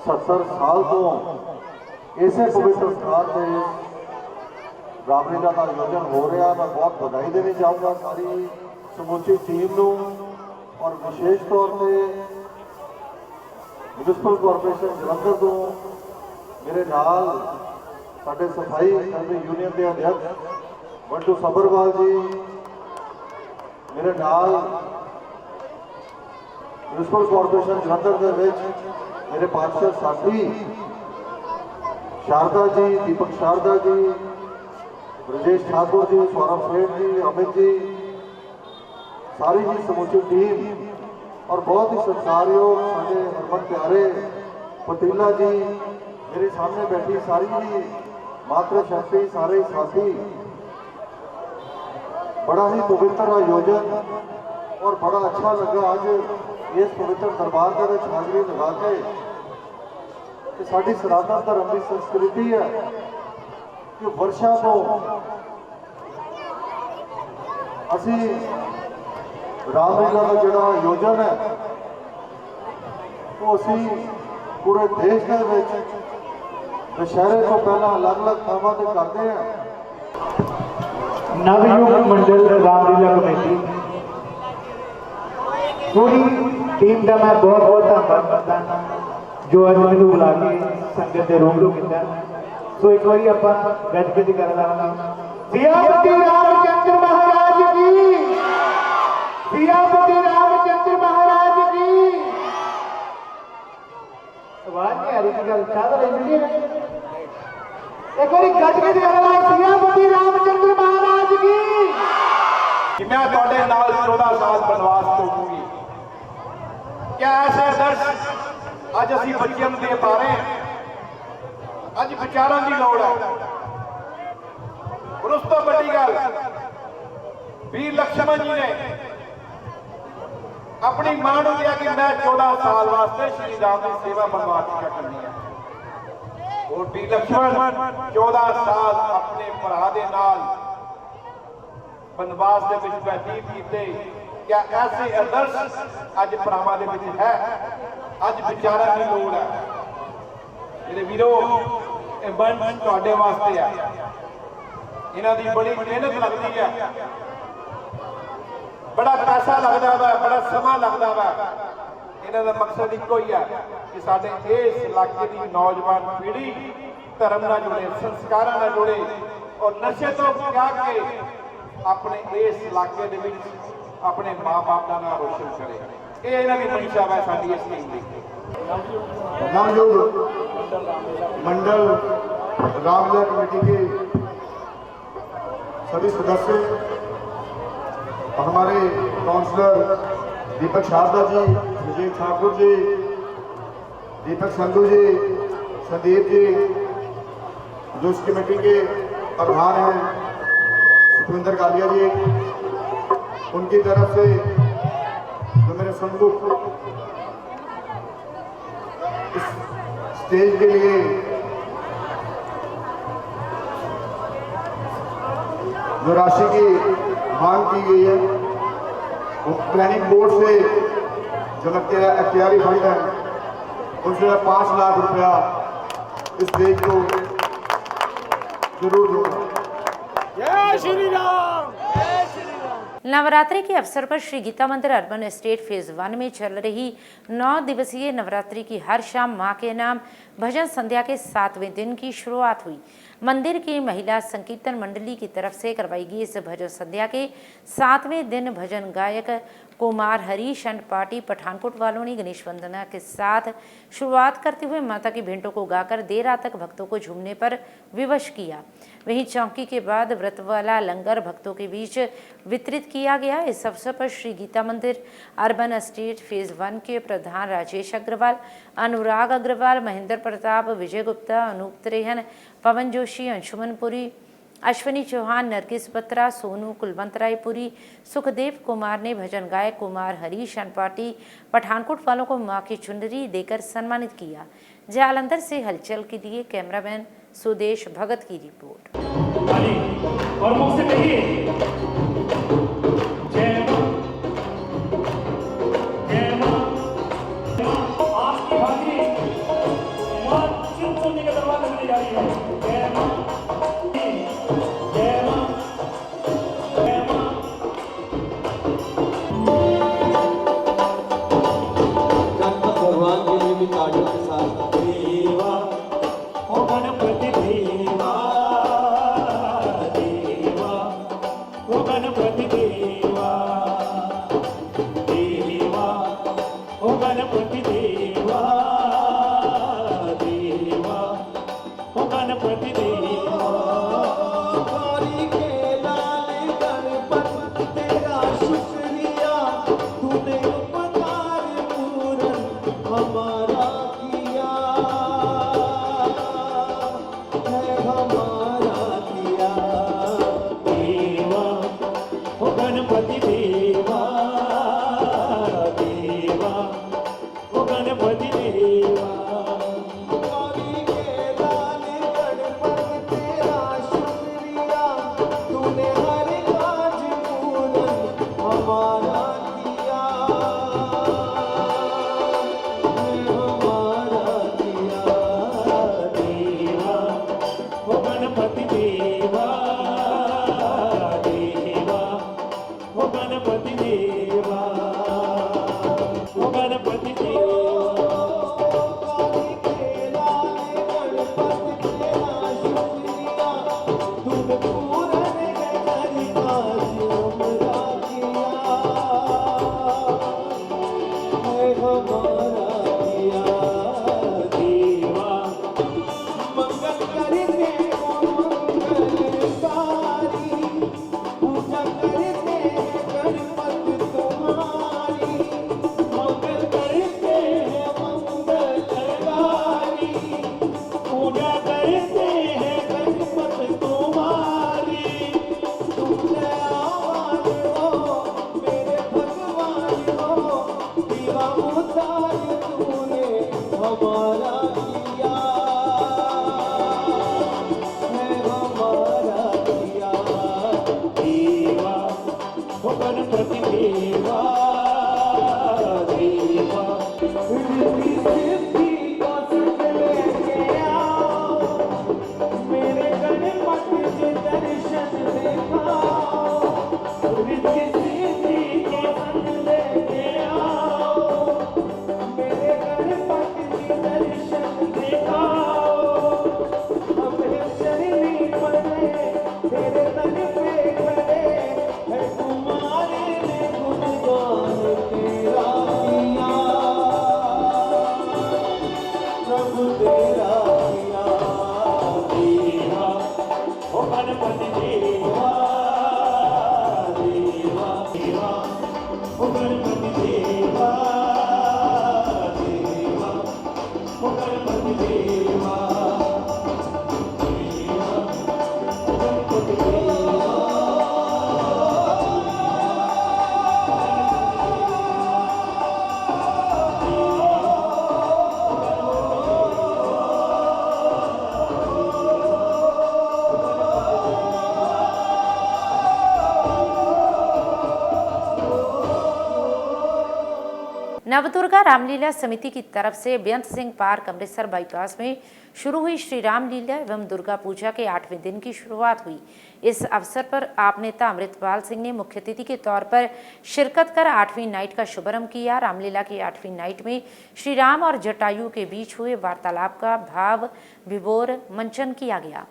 [SPEAKER 8] 70 ਸਾਲ ਤੋਂ ਇਸੇ ਪਵਿੱਤਰ ਸਥਾਨ ਤੇ ਰਾਮਲੀਲਾ ਦਾ ਆਯੋਜਨ ਹੋ ਰਿਹਾ। ਮੈਂ ਬਹੁਤ ਵਧਾਈ ਦੇਣੀ ਚਾਹੂੰਗਾ ਸਾਰੀ ਸਮੁੱਚੀ ਟੀਮ ਨੂੰ, ਔਰ ਵਿਸ਼ੇਸ਼ ਤੌਰ ਤੇ ਮਿਊਨਿਸਪਲ ਕਾਰਪੋਰੇਸ਼ਨ ਜਲੰਧਰ ਤੋਂ ਮੇਰੇ ਨਾਲ ਸਾਡੇ ਸਫਾਈ ਕਰਮੀ ਯੂਨੀਅਨ ਦੇ ਅਧਿਕਸ਼ ਬੰਟੂ ਸਬਰਵਾਲ ਜੀ, ਮੇਰੇ ਨਾਲ ਮਿਊਨਿਸਪਲ ਕਾਰਪੋਰੇਸ਼ਨ ਜਲੰਧਰ ਦੇ ਵਿੱਚ ਮੇਰੇ ਪਾਰਸ਼ਦ ਸਾਥੀ शारदा जी, दीपक शारदा जी, ब्रजेश ठाकुर जी, सौरभ सेठ जी, अमित जी, सारी ही समूची टीम और बहुत ही सत्कारयोग साढ़े हरमन प्यारे पतीला जी, मेरे सामने बैठी सारी ही मातृशक्ति, सारे साथी, बड़ा ही पवित्र आयोजन और बड़ा अच्छा लगा आज इस पवित्र दरबार के हाजिरी लगा के कि साड़ी सनातन धर्म की संस्कृति है कि वर्षा तो असी रामलीला का जोड़ा आयोजन है तो असी पूरे देश के दशहरे तो पहला अलग अलग थावां ते करते हैं।
[SPEAKER 12] नवयुग मंडल रामलीला कमेटी पूरी टीम का मैं बहुत बहुत धन्यवाद करता जो अज मैनू बुला के संगत के रूबरू किया। सो एक बार आप गज कर सियापति रामचंद्र महाराज की, सियापति रामचंद्र महाराज की। आवाज नहीं आ रही थी, गल चाह रही एक बार गज सियापति रामचंद्र महाराज की। मैं थोड़े नाल 14 साल बनवास चूकूंगी। क्या ऐसे दर्श अज असी बच्चों दे पा रहे हैं? अज विचारों की लोड़ है। और उस तो बड़ी गल वीर लक्ष्मण जी ने अपनी मां को कहा कि मैं 14 साल वास्ते श्री राम की सेवा बनवास करनी है। और वीर लक्ष्मण 14 साल अपने भरा दे नाल बनवास के व्यतीत किए। क्या ऐसे आदर्श अज भरावां दे विच है? अज विचारा की लोड़ है। मेरे वीरो बंद तुहाडे वास्ते है, इन्हां दी बड़ी मेहनत लगती है, बड़ा पैसा लगता वा, बड़ा समा लगता वा। इन्हां दा मकसद इक्को ही है कि साडे इस इलाके की नौजवान पीढ़ी धर्म नाल जुड़े, संस्कारां नाल जुड़े और नशे तो त्याग के अपने इस इलाके दे विच अपने माँ बाप का नाम रोशन करे। ये इन्हां दी मंशा है साडी इस टीम दी।
[SPEAKER 8] नवयुग मंडल रामलीला कमेटी के सभी सदस्य, हमारे काउंसलर दीपक शारदा जी, विजय ठाकुर जी, दीपक संधू जी, संदीप जी, जो इस कमेटी के प्रधान हैं सुखविंदर कालिया जी, उनकी तरफ से जो मेरे सम्मुख इस स्टेज के लिए जो राशि की मांग की गई है, वो प्लानिंग बोर्ड से जो अख्तियारी फंड है उनसे 5 लाख रुपया इस स्टेज को
[SPEAKER 12] जरूर दूंगा। जय श्री राम।
[SPEAKER 1] नवरात्रि के अवसर पर श्री गीता मंदिर अर्बन एस्टेट फेज 1 में चल रही 9 दिवसीय नवरात्रि की हर शाम मां के नाम भजन संध्या के 7वें दिन की शुरुआत हुई। मंदिर की महिला संकीर्तन मंडली की तरफ से करवाई गई इस भजन संध्या के 7वें दिन भजन गायक कुमार हरीश एंड पार्टी पठानकोट वालों ने गणेश वंदना के साथ शुरुआत करते हुए माता की भेंटों को गाकर देर रात तक भक्तों को झूमने पर विवश किया। वहीं चौकी के बाद व्रत वाला लंगर भक्तों के बीच वितरित किया गया। इस अवसर पर श्री गीता मंदिर अर्बन एस्टेट फेज 1 के प्रधान राजेश अग्रवाल, अनुराग अग्रवाल, महेंद्र प्रताप, विजय गुप्ता, अनूप त्रेहन, पवन जोशी, अंशुमन पुरी, अश्विनी चौहान, नरगिस बत्रा, सोनू, कुलवंत रायपुरी, सुखदेव कुमार ने भजन गायक कुमार हरीश एंड पार्टी पठानकोट वालों को मां की चुनरी देकर सम्मानित किया। जालंधर से हलचल के लिए कैमरामैन सुदेश भगत की रिपोर्ट।
[SPEAKER 14] और मुझसे कहिए जय मां, जय मां, आपकी भागी मां चुन चुनने का दरवाजा मिलने जा रही है। जय मां, जय मां, जय मां।
[SPEAKER 15] भगवान के लिए भी तालियों के साथ
[SPEAKER 14] देवा ओ गणपति देवा, देवा ओ गणपति देवा, देवा ओ गणपति देवा, देवा ओ गणपति देवा।
[SPEAKER 15] गौरी के लाल गणपति तेरा शुक्रिया, तूने उपकार पूरन हमारा किया है, हमारा किया।
[SPEAKER 14] देवा ओ गणपति देवा, देवा ओ गणपति देवा।
[SPEAKER 15] गौरी के लाल गणपति तेरा शुक्रिया, तूने हर काज पूरन हमारा किया है, हमारा किया।
[SPEAKER 14] देवा ओ गणपति देवा, देवा ओ गणपति देवा, ओ गणपति देवा।
[SPEAKER 15] गौरी के लाल गणपति तेरा शुक्रिया, तूने पूरन हर काज हमारा किया है, हमारा किया।
[SPEAKER 14] देवा
[SPEAKER 15] मंगल करते हो मंगलकारी, पूजा करते हैं गणपति तुम्हारी। मंगल करते हैं मंगलकारी, पूजा करते हैं गणपति तुम्हारी। तुमने आवाज हो मेरे भगवान हो, दीवा उतार तूने हमारा किया है, हमारा किया।
[SPEAKER 14] देवा ओ गणपति देवा, देवा
[SPEAKER 15] रिद्धि सिद्धि का संग लेके आओ, मेरे गणपति के दर्शन दिखाओ। रिद्धि सिद्धि का संग लेके आओ, मेरे गणपति के दर्शन दिखाओ। अपने शरीर पड़े तेरे तन पे खड़े है, तुम्हारे ने गुणगान तेरा किया, प्रभु तेरा किया।
[SPEAKER 14] देवा ओ गणपति देवा, देवा देवा ओ गणपति देवा, देवा ओ गणपति देवा, देवा ओ गणपति देवा।
[SPEAKER 1] नवदुर्गा रामलीला समिति की तरफ से बेअंत सिंह पार्क अमृतसर बाईपास में शुरू हुई श्री रामलीला एवं दुर्गा पूजा के 8वें दिन की शुरुआत हुई। इस अवसर पर आप नेता अमृतपाल सिंह ने मुख्य अतिथि के तौर पर शिरकत कर 8वीं नाइट का शुभारंभ किया। रामलीला की 8वीं नाइट में श्री राम और जटायु के बीच हुए वार्तालाप का भाव विभोर मंचन किया गया।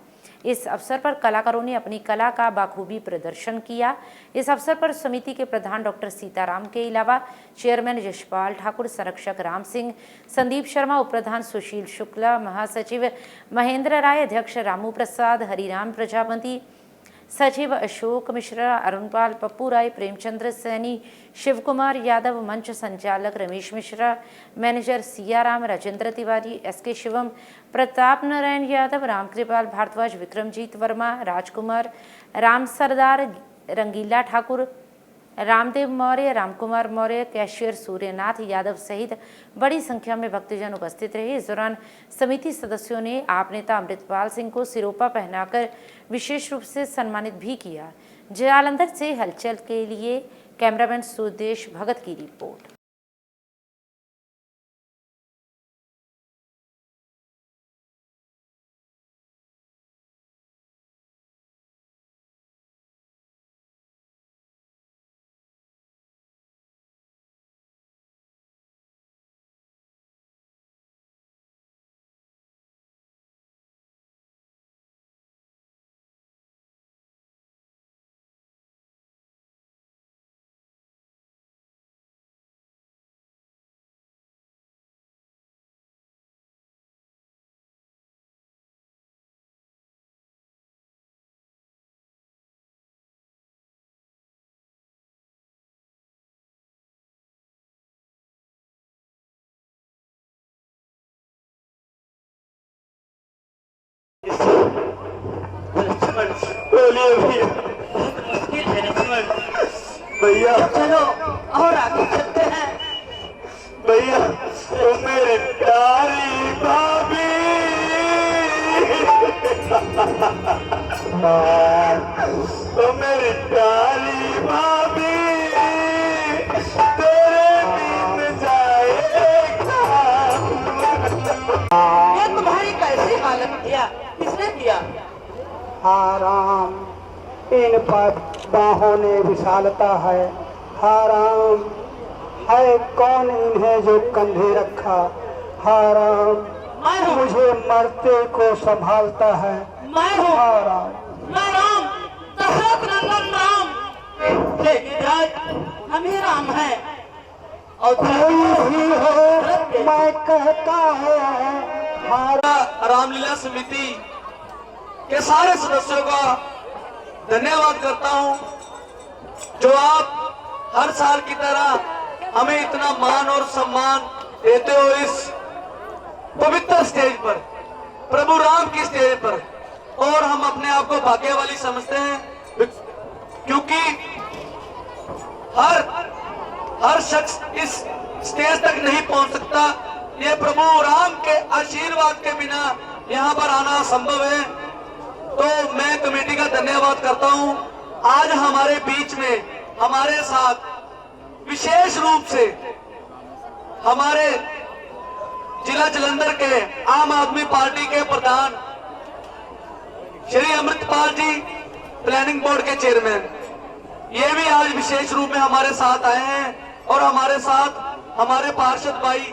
[SPEAKER 1] इस अवसर पर कलाकारों ने अपनी कला का बाखूबी प्रदर्शन किया। इस अवसर पर समिति के प्रधान डॉक्टर सीताराम के अलावा चेयरमैन यशपाल ठाकुर, संरक्षक राम सिंह, संदीप शर्मा, उप प्रधान सुशील शुक्ला, महासचिव महेंद्र राय, अध्यक्ष रामू प्रसाद, हरिराम प्रजापति, सचिव अशोक मिश्रा, अरुणपाल, पप्पू राय, प्रेमचंद्र सैनी, शिव कुमार यादव, मंच संचालक रमेश मिश्रा, मैनेजर सियाराम, राजेंद्र तिवारी, एसके शिवम, प्रताप नारायण यादव, रामकृपाल भारद्वाज, विक्रमजीत वर्मा, राजकुमार, राम सरदार, रंगीला ठाकुर, रामदेव मौर्य, रामकुमार मौर्य, कैशियर सूर्यनाथ यादव सहित बड़ी संख्या में भक्तजन उपस्थित रहे। इस दौरान समिति सदस्यों ने आप नेता अमृतपाल सिंह को सिरोपा पहनाकर विशेष रूप से सम्मानित भी किया। जालंधर से हलचल के लिए कैमरामैन सुदेश भगत की रिपोर्ट।
[SPEAKER 11] भैया चलो और आगे चलते हैं। भैया तो मेरे प्यारी भाभी, तो मेरी प्यारी भाभी तेरे दिन जाएगा। ये तुम्हारी कैसी हालत किया, किसने किया?
[SPEAKER 16] हाराम इन पर बाहों ने विशालता है। हाराम है कौन इन्हें जो कंधे रखा। हाराम मुझे मरते को संभालता है।
[SPEAKER 11] मैं हूँ
[SPEAKER 16] हाराम,
[SPEAKER 11] मैं राम, दशरथ नंदन राम। लेकिन आज हम ही राम हैं और
[SPEAKER 16] कोई ही हो मैं कहता है।
[SPEAKER 11] रामलीला समिति के सारे सदस्यों का धन्यवाद करता हूं, जो आप हर साल की तरह हमें इतना मान और सम्मान देते हो इस पवित्र स्टेज पर, प्रभु राम की स्टेज पर। और हम अपने आप को भाग्यशाली समझते हैं, क्योंकि हर शख्स इस स्टेज तक नहीं पहुंच सकता। ये प्रभु राम के आशीर्वाद के बिना यहाँ पर आना असंभव है। तो मैं कमेटी का धन्यवाद करता हूं। आज हमारे बीच में हमारे साथ विशेष रूप से हमारे जिला जालंधर के आम आदमी पार्टी के प्रधान श्री अमृतपाल जी, प्लानिंग बोर्ड के चेयरमैन, ये भी आज विशेष रूप में हमारे साथ आए हैं। और हमारे साथ हमारे पार्षद भाई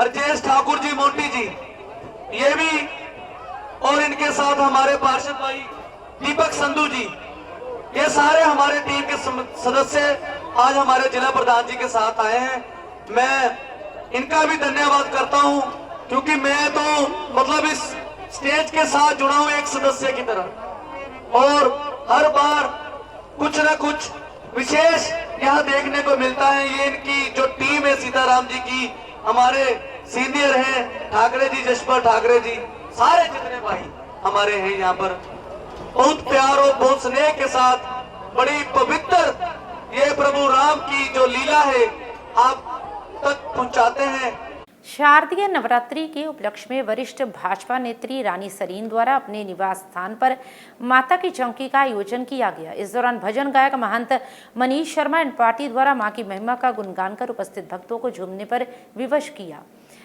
[SPEAKER 11] अर्जेश ठाकुर जी, मोटी जी, ये भी, और इनके साथ हमारे पार्षद भाई दीपक संधू जी, ये सारे हमारे टीम के सदस्य आज हमारे जिला प्रधान जी के साथ आए हैं। मैं इनका भी धन्यवाद करता हूं, क्योंकि मैं तो मतलब इस स्टेज के साथ जुड़ा हूं एक सदस्य की तरह, और हर बार कुछ न कुछ विशेष यहाँ देखने को मिलता है। ये इनकी जो टीम है सीताराम जी की, हमारे सीनियर हैं ठाकरे जी, जशपाल ठाकरे जी, सारे जितने भाई हमारे हैं यहाँ पर, बहुत प्यार और बहुत स्नेह के साथ बड़ी पवित्र ये प्रभु राम की जो लीला है आप तक पहुंचाते हैं।
[SPEAKER 1] शारदीय नवरात्रि के उपलक्ष्य में वरिष्ठ भाजपा नेत्री रानी सरीन द्वारा अपने निवास स्थान पर माता की चौकी का आयोजन किया गया। इस दौरान भजन गायक महंत मनीष शर्मा एंड पार्टी द्वारा मां की महिमा का गुणगान कर उपस्थित भक्तों को झूमने पर विवश किया।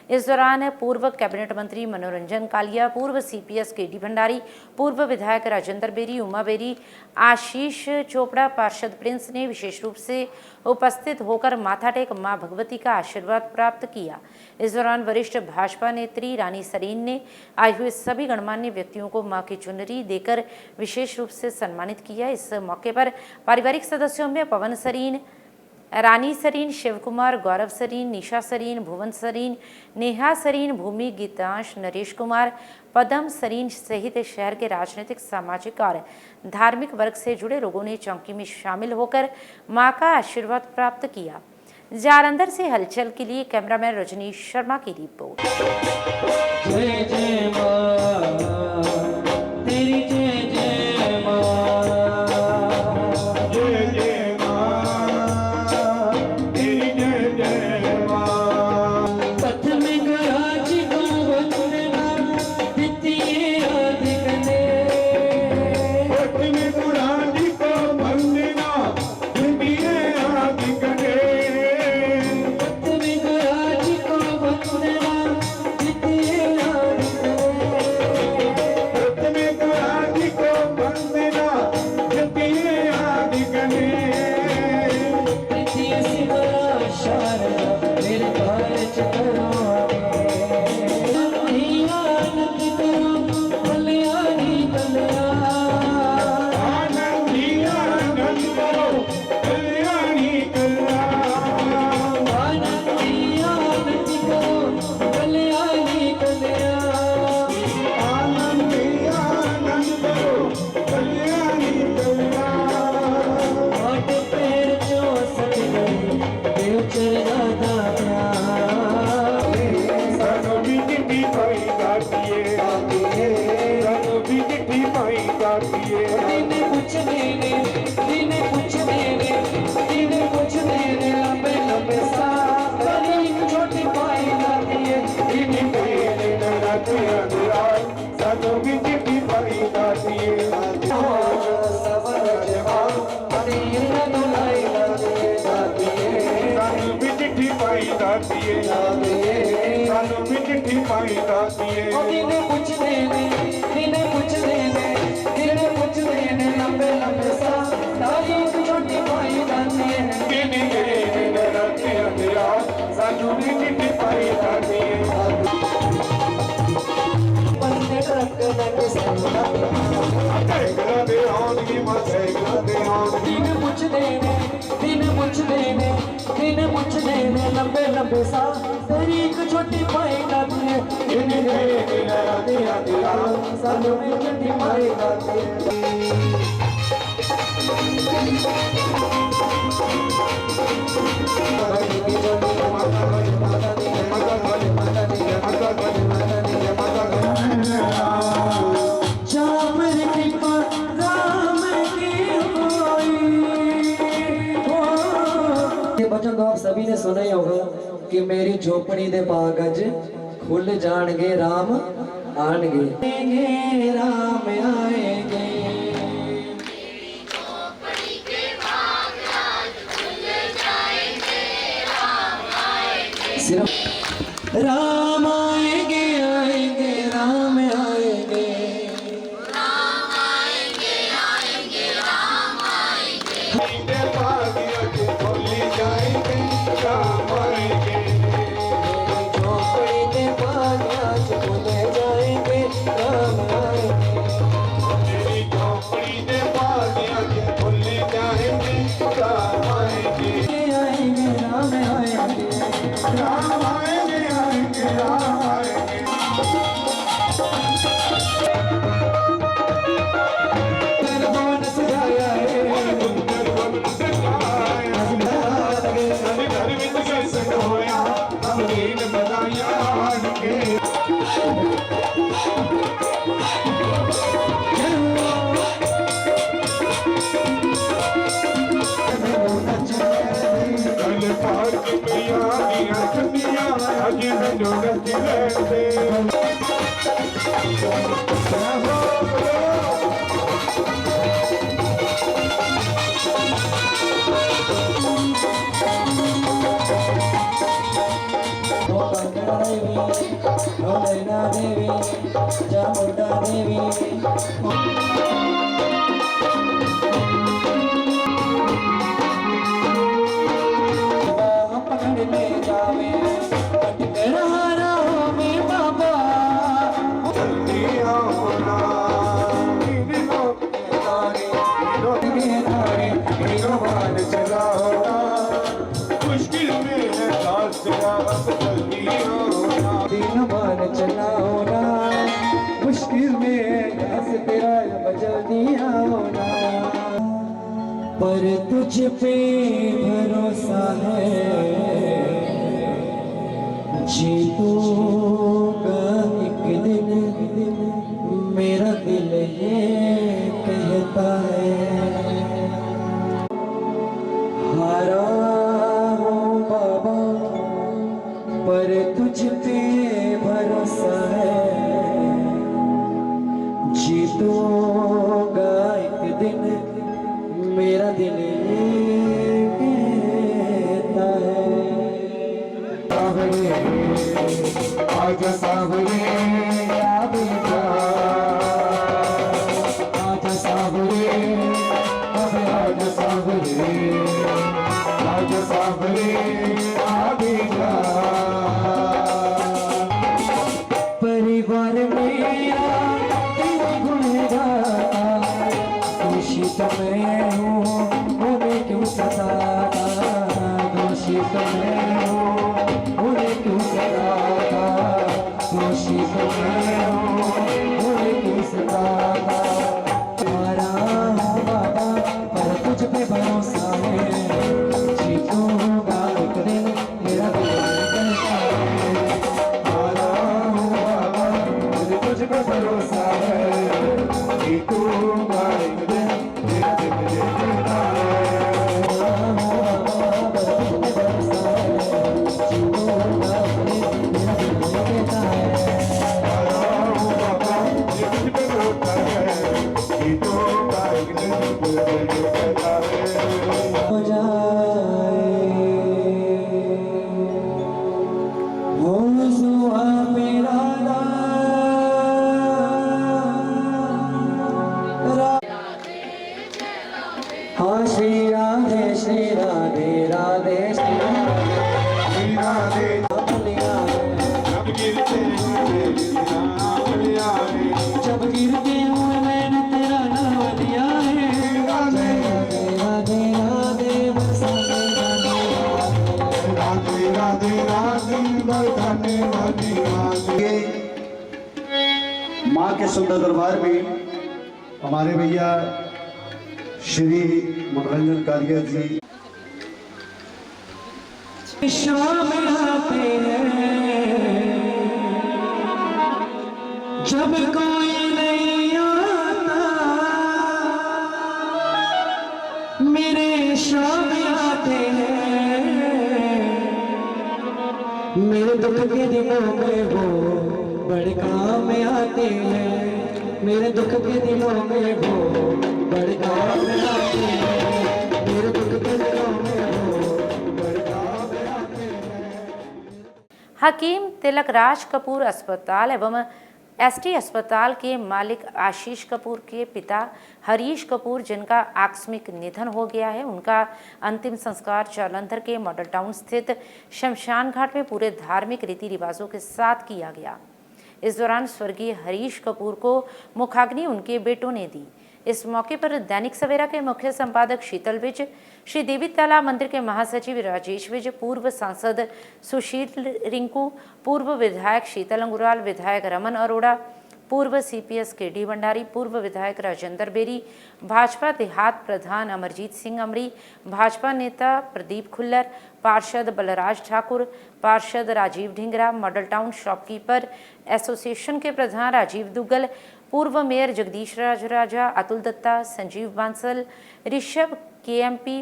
[SPEAKER 1] इस दौरान पूर्व कैबिनेट मंत्री मनोरंजन कालिया, पूर्व सीपीएस केडी भंडारी, पूर्व विधायक राजेंद्र बेरी, उमा बेरी, आशीष चोपड़ा, पार्षद प्रिंस ने विशेष रूप से उपस्थित होकर माथा टेक मां भगवती का आशीर्वाद प्राप्त किया। इस दौरान वरिष्ठ भाजपा नेत्री रानी सरीन ने आए हुए सभी गणमान्य व्यक्तियों को मां की चुनरी देकर विशेष रूप से सम्मानित किया। इस मौके पर पारिवारिक सदस्यों में पवन सरीन, रानी सरीन, शिव कुमार, गौरव सरीन, निशा सरीन, भुवन सरीन, नेहा सरीन, भूमि, गीतांश, नरेश कुमार, पदम सरीन सहित शहर के राजनीतिक, सामाजिक और धार्मिक वर्ग से जुड़े लोगों ने चौकी में शामिल होकर मां का आशीर्वाद प्राप्त किया। जालंधर से हलचल के लिए कैमरामैन रजनीश शर्मा की रिपोर्ट।
[SPEAKER 15] जय जय मां, तेरी जय जय मां, जय जय मां, तेरी जय जय मां। पथ में गराज को वंदना दितिए आदि कने, पथ में गराज को वंदना दितिए आदि कने, पथ में गराज को वंदना दितिए आदि कने, पथ में गराज को वंदना दितिए आदि कने। पृथ्वी से बड़ा शारदा मेरे भार चकरो आनंद करो कल्याणी कल्या, आनंद करो कल्याणी कल्या, आनंद करो कल्याणी कल्या, आनंद करो कल्याणी कल्या। आठ पैर जो सट गए देव चरना दाता, सानू भी चिट्ठी पाई जाती है, सानू भी चिट्ठी पाई जाती है। दिन पूछने ने, दिन पूछने ने, दिन पूछने ने लंबे लंबे सा कभी छोटी पाई जाती है। दिन तेरे नराते अंधेरार सानू भी चिट्ठी पाई जाती है। सबर जवान तेरा दुलाई जाती है, सानू भी चिट्ठी पाई जाती है, सानू भी चिट्ठी पाई जाती है। दिन पूछने ने, दिन पूछने ने, दिन पूछने ने लंबे लंबे सा तारीख छोटी पाई जाती है। दिन तेरे नराते अंधेरार सानू भी चिट्ठी पाई जाती है। बंदे ट्रक लगे सामना दे आउंगी मथे दे आउंगी। दिन पूछने ने, दिन पूछने ने, दिन पूछने ने लंबे लंबे सा तारीख छोटी पाई जाती है। दिन तेरे नराते अंधेरार सानू भी चिट्ठी पाई जाती है। ये बचन तो आप सभी ने सुना ही होगा कि मेरी झोपड़ी दे बागज खुल जाएंगे, राम आएंगे, राम आएंगे। सिर्फ राम आएंगे, आएंगे, राम आएंगे, राम आएंगे, आएंगे, राम आएंगे। बागियाँ खोली जाएंगे, राम आएंगे, झोपड़ी के बागियाँ खोले जाएंगे, राम आएंगे, मेरी झोपड़ी के बागियाँ खोली जाएंगे, राम आएंगे, आएंगे, राम आएंगे, राम आएंगे, आएंगे, ਮੈਨੂੰ ਨੱਚ ਲੈਂਦੇ मुश्किल में है दास तेरा अब जल्दी होना दिन मान चला होना मुश्किल में है दास तेरा अब जल्दी होना पर तुझ पे भरोसा है जीतूंगा एक दिन मेरा दिल ये कहता है हारा हूँ बाबा पर तुझ पे भरोसा है जीतूंगा एक दिन मेरा दिल कहता है सावरे आजा सावरे आजा सावरे आजा सावरे आजा सावरे आजा परिवार मेरा तेरे गुणगाता दोषी तो मैं हूँ उन्हें क्यों सताता दोषी तो मैं हूँ उन्हें क्यों सताता दोषी तो मैं हूँ उन्हें क्यों सताता तुम्हारा हूँ बाबा पर तुझ पे भरोसा है जीतूंगा एक दिन मेरा दिल कहता है तुम्हारा हूँ बाबा पर तुझ पे भरोसा है जीतूंगा एक दिन मेरा दिल कहता है हाँ श्री राधे राधे राधे श्री राधे जब गिरते हुए मैंने तेरा नाम लिया है राधे राधे राधे राधे राधे राधे बरसाने वाली राधे।
[SPEAKER 2] माँ के सुंदर दरबार में हमारे भैया श्री मनोरंजन कालिया जी
[SPEAKER 15] शाम आते हैं जब कोई नहीं आता मेरे शाम आते हैं मेरे दुख के दिनों में वो बड़े काम आते हैं मेरे दुख के दिनों में वो बड़े काम आते हैं मेरे दुख के दिनों में वो बड़े काम आते हैं।
[SPEAKER 1] हकीम तिलक राज कपूर अस्पताल एवं एसटी अस्पताल के मालिक आशीष कपूर के पिता हरीश कपूर जिनका आकस्मिक निधन हो गया है उनका अंतिम संस्कार जालंधर के मॉडल टाउन स्थित शमशान घाट में पूरे धार्मिक रीति रिवाजों के साथ किया गया। इस दौरान स्वर्गीय हरीश कपूर को मुखाग्नि उनके बेटों ने दी। इस मौके पर दैनिक सवेरा के मुख्य संपादक शीतल विज, श्री देवी तालाब मंदिर के महासचिव राजेश विज, पूर्व सांसद सुशील रिंकू, पूर्व विधायक शीतल अंगुराल, विधायक रमन अरोड़ा, पूर्व सीपीएस केडी भंडारी, पूर्व विधायक राजेंद्र बेरी, भाजपा देहात प्रधान अमरजीत सिंह अमरी, भाजपा नेता प्रदीप खुल्लर, पार्षद बलराज ठाकुर, पार्षद Rajiv Dhingra, model town shopkeeper association के प्रधान राजीव दुग्गल, पूर्व मेयर जगदीश राजा, अतुल दत्ता, संजीव बांसल, ऋषभ केएमपी,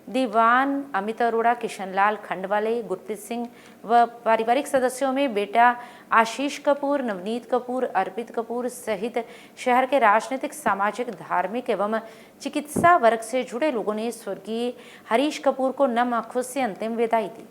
[SPEAKER 1] दीवान अमित अरोड़ा, किशनलाल खंडवाले, गुरप्रीत सिंह व पारिवारिक सदस्यों में बेटा आशीष कपूर, नवनीत कपूर, अर्पित कपूर सहित शहर के राजनीतिक, सामाजिक, धार्मिक एवं चिकित्सा वर्ग से जुड़े लोगों ने स्वर्गीय हरीश कपूर को नम आंखों से अंतिम विदाई दी।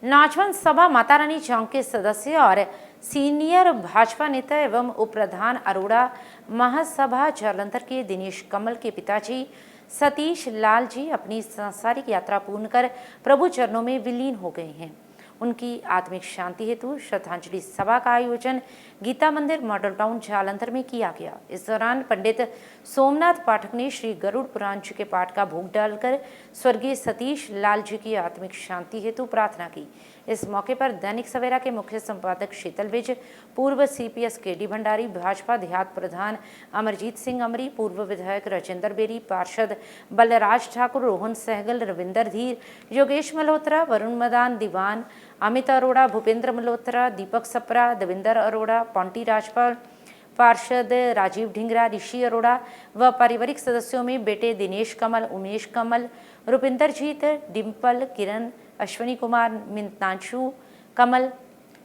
[SPEAKER 1] नौजवान सभा माता रानी चौक के सदस्य और सीनियर भाजपा नेता एवं उप प्रधान अरोड़ा महासभा जालंधर के दिनेश कमल के पिताजी सतीश लाल जी अपनी सांसारिक यात्रा पूर्ण कर प्रभु चरणों में विलीन हो गए हैं। उनकी आत्मिक शांति हेतु श्रद्धांजलि सभा का आयोजन गीता मंदिर मॉडल टाउन जालंधर में किया गया। इस दौरान पंडित सोमनाथ पाठक ने श्री गरुड़ पुराण जी के पाठ का भोग डालकर स्वर्गीय सतीश लाल जी की आत्मिक शांति हेतु प्रार्थना की। इस मौके पर दैनिक सवेरा के मुख्य संपादक शीतल विज, पूर्व सीपीएस केडी भंडारी, भाजपा देहात प्रधान अमरजीत सिंह अमरी, पूर्व विधायक राजेंद्र बेरी, पार्षद बलराज ठाकुर, रोहन सहगल, रविंदर धीर, योगेश मल्होत्रा, वरुण मदान, दीवान अमित अरोड़ा, भूपेंद्र मल्होत्रा, दीपक सप्रा, देवेंद्र अरोड़ा, पॉन्टी राजपाल, पार्षद राजीव ढिंगरा, ऋषि अरोड़ा व पारिवारिक सदस्यों में बेटे दिनेश कमल, उमेश कमल, रुपिंदर जीत, डिम्पल, किरण, अश्विनी कुमार, मिंतांशु कमल,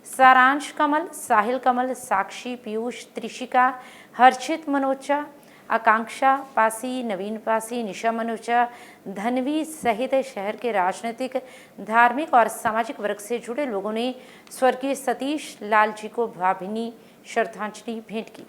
[SPEAKER 1] सारांश कमल, साहिल कमल, साक्षी, पीयूष, त्रिशिका, हर्षित मनोचा, आकांक्षा पासी, नवीन पासी, निशा मनोचा, धनवी सहित शहर के राजनीतिक, धार्मिक और सामाजिक वर्ग से जुड़े लोगों ने स्वर्गीय सतीश लाल जी को भावभीनी श्रद्धांजलि भेंट की।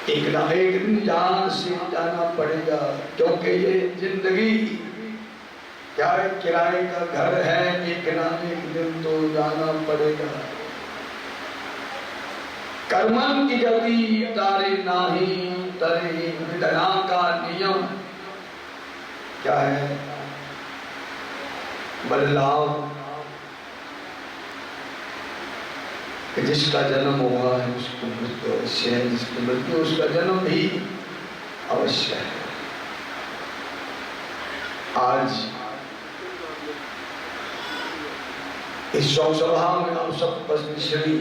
[SPEAKER 17] एक ना एक दिन जान से जाना पड़ेगा, क्योंकि ये जिंदगी क्या किराए का घर है, एक ना एक दिन तो जाना पड़ेगा। कर्मन की गति तारे नाही तरे, विधना का नियम क्या है, बदलाव। कि जिसका जन्म हुआ है उसकी मृत्यु अवश्य है, जिसकी मृत्यु उसका जन्म भी अवश्य है। आज इस शोक सभा में हम सब उपस्थित श्री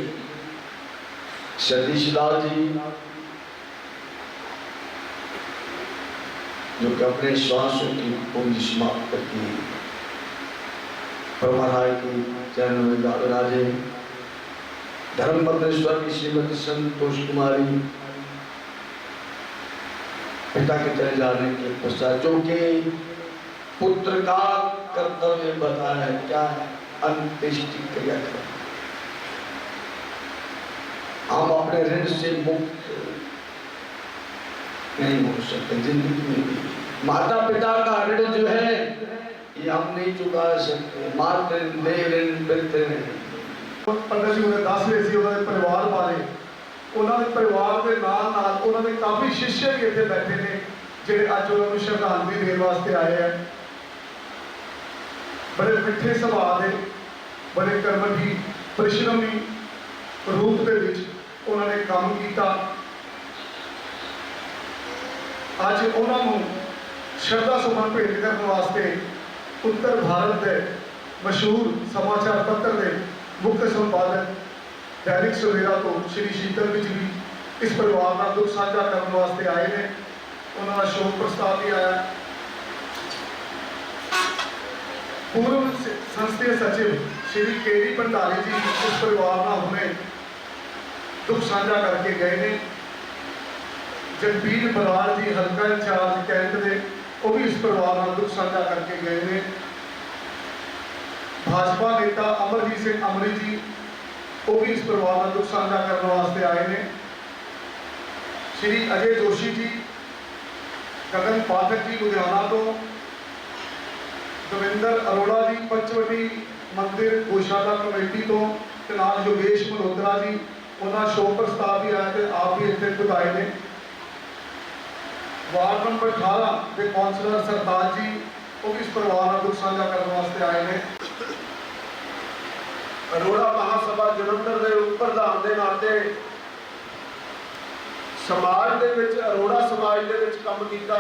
[SPEAKER 17] सतीश लाल जी जो कि अपने श्वासों की पूंजी समाप्त करती परमाराय की चरण में राजे धर्मपत्नी स्वर्गीय श्रीमती संतोष कुमारी पिता के चले जाने के पश्चात जो कि पुत्र का कर्तव्य बताया है, क्या है? अंत्येष्टि क्रिया करना। हम अपने ऋण से मुक्त नहीं हो सकते जिंदगी में भी। माता पिता का ऋण जो है ये हम नहीं चुका सकते। मातृ दे ऋण पितृ नहीं।
[SPEAKER 18] पंडित जी ने दस रहे थे उन्होंने परिवार बारे, उन्होंने परिवार के नाल उन्होंने काफ़ी शिष्य भी इतने बैठे ने ਜਿਹੜੇ ਅੱਜ ਉਹਨਾਂ ਨੂੰ ਸ਼ਰਧਾਂਜਲੀ ਦੇਣ ਵਾਸਤੇ ਆਏ ਹੈ। ਬੜੇ ਮਿੱਠੇ ਸੁਭਾਅ ਦੇ, ਬੜੇ ਕਰਮਠੀ ਪਰਿਸ਼ਰਮੀ ਰੂਪ ਦੇ ਵਿੱਚ ਉਹਨਾਂ ਨੇ ਕੰਮ ਕੀਤਾ। ਅੱਜ ਉਹਨਾਂ ਨੂੰ ਸ਼ਰਧਾ ਸੁਮਨ ਭੇਟ ਕਰਨ ਵਾਸਤੇ ਉੱਤਰ ਭਾਰਤ ਦੇ ਮਸ਼ਹੂਰ ਸਮਾਚਾਰ ਪੱਤਰ ਦੇ ਮੁੱਖ ਸੰਪਾਦਕ दैनिक सवेरा तो श्री शीतल विज भी इस परिवार का दुख साझा करने वास्ते आए ने। उन्होंने शोक प्रस्ताव भी आया। पूर्व संसदीय सचिव श्री केडी भंडारी जी इस परिवार का हुणे दुख साझा करके गए ने। जगबीर बराड़ जी हल्का इंचार्ज कैंट ने वो भी इस परिवार का दुख साझा करके गए ने। भाजपा नेता अमरजीत सिंह अमरी जी वो भी इस परिवार का दुख साझा करने वास्ते आए ने। श्री अजय जोशी जी, गगन पाठक जी लुधियाना तो, दविंदर अरोड़ा जी पंचवटी मंदिर गौशाला कमेटी तो, नाल योगेश मल्होत्रा जी उन्होंने शोक प्रस्ताव भी आया तो आप भी इतने खुद आए ने। वार्ड नंबर 18 के कौंसलर सरताज जी वो भी इस परिवार का दुख साझा करने वास्ते आए ने। अरोड़ा महासभा जलंधर के उप प्रधान के नाते समाज के विच अरोड़ा समाज के विच काम किया।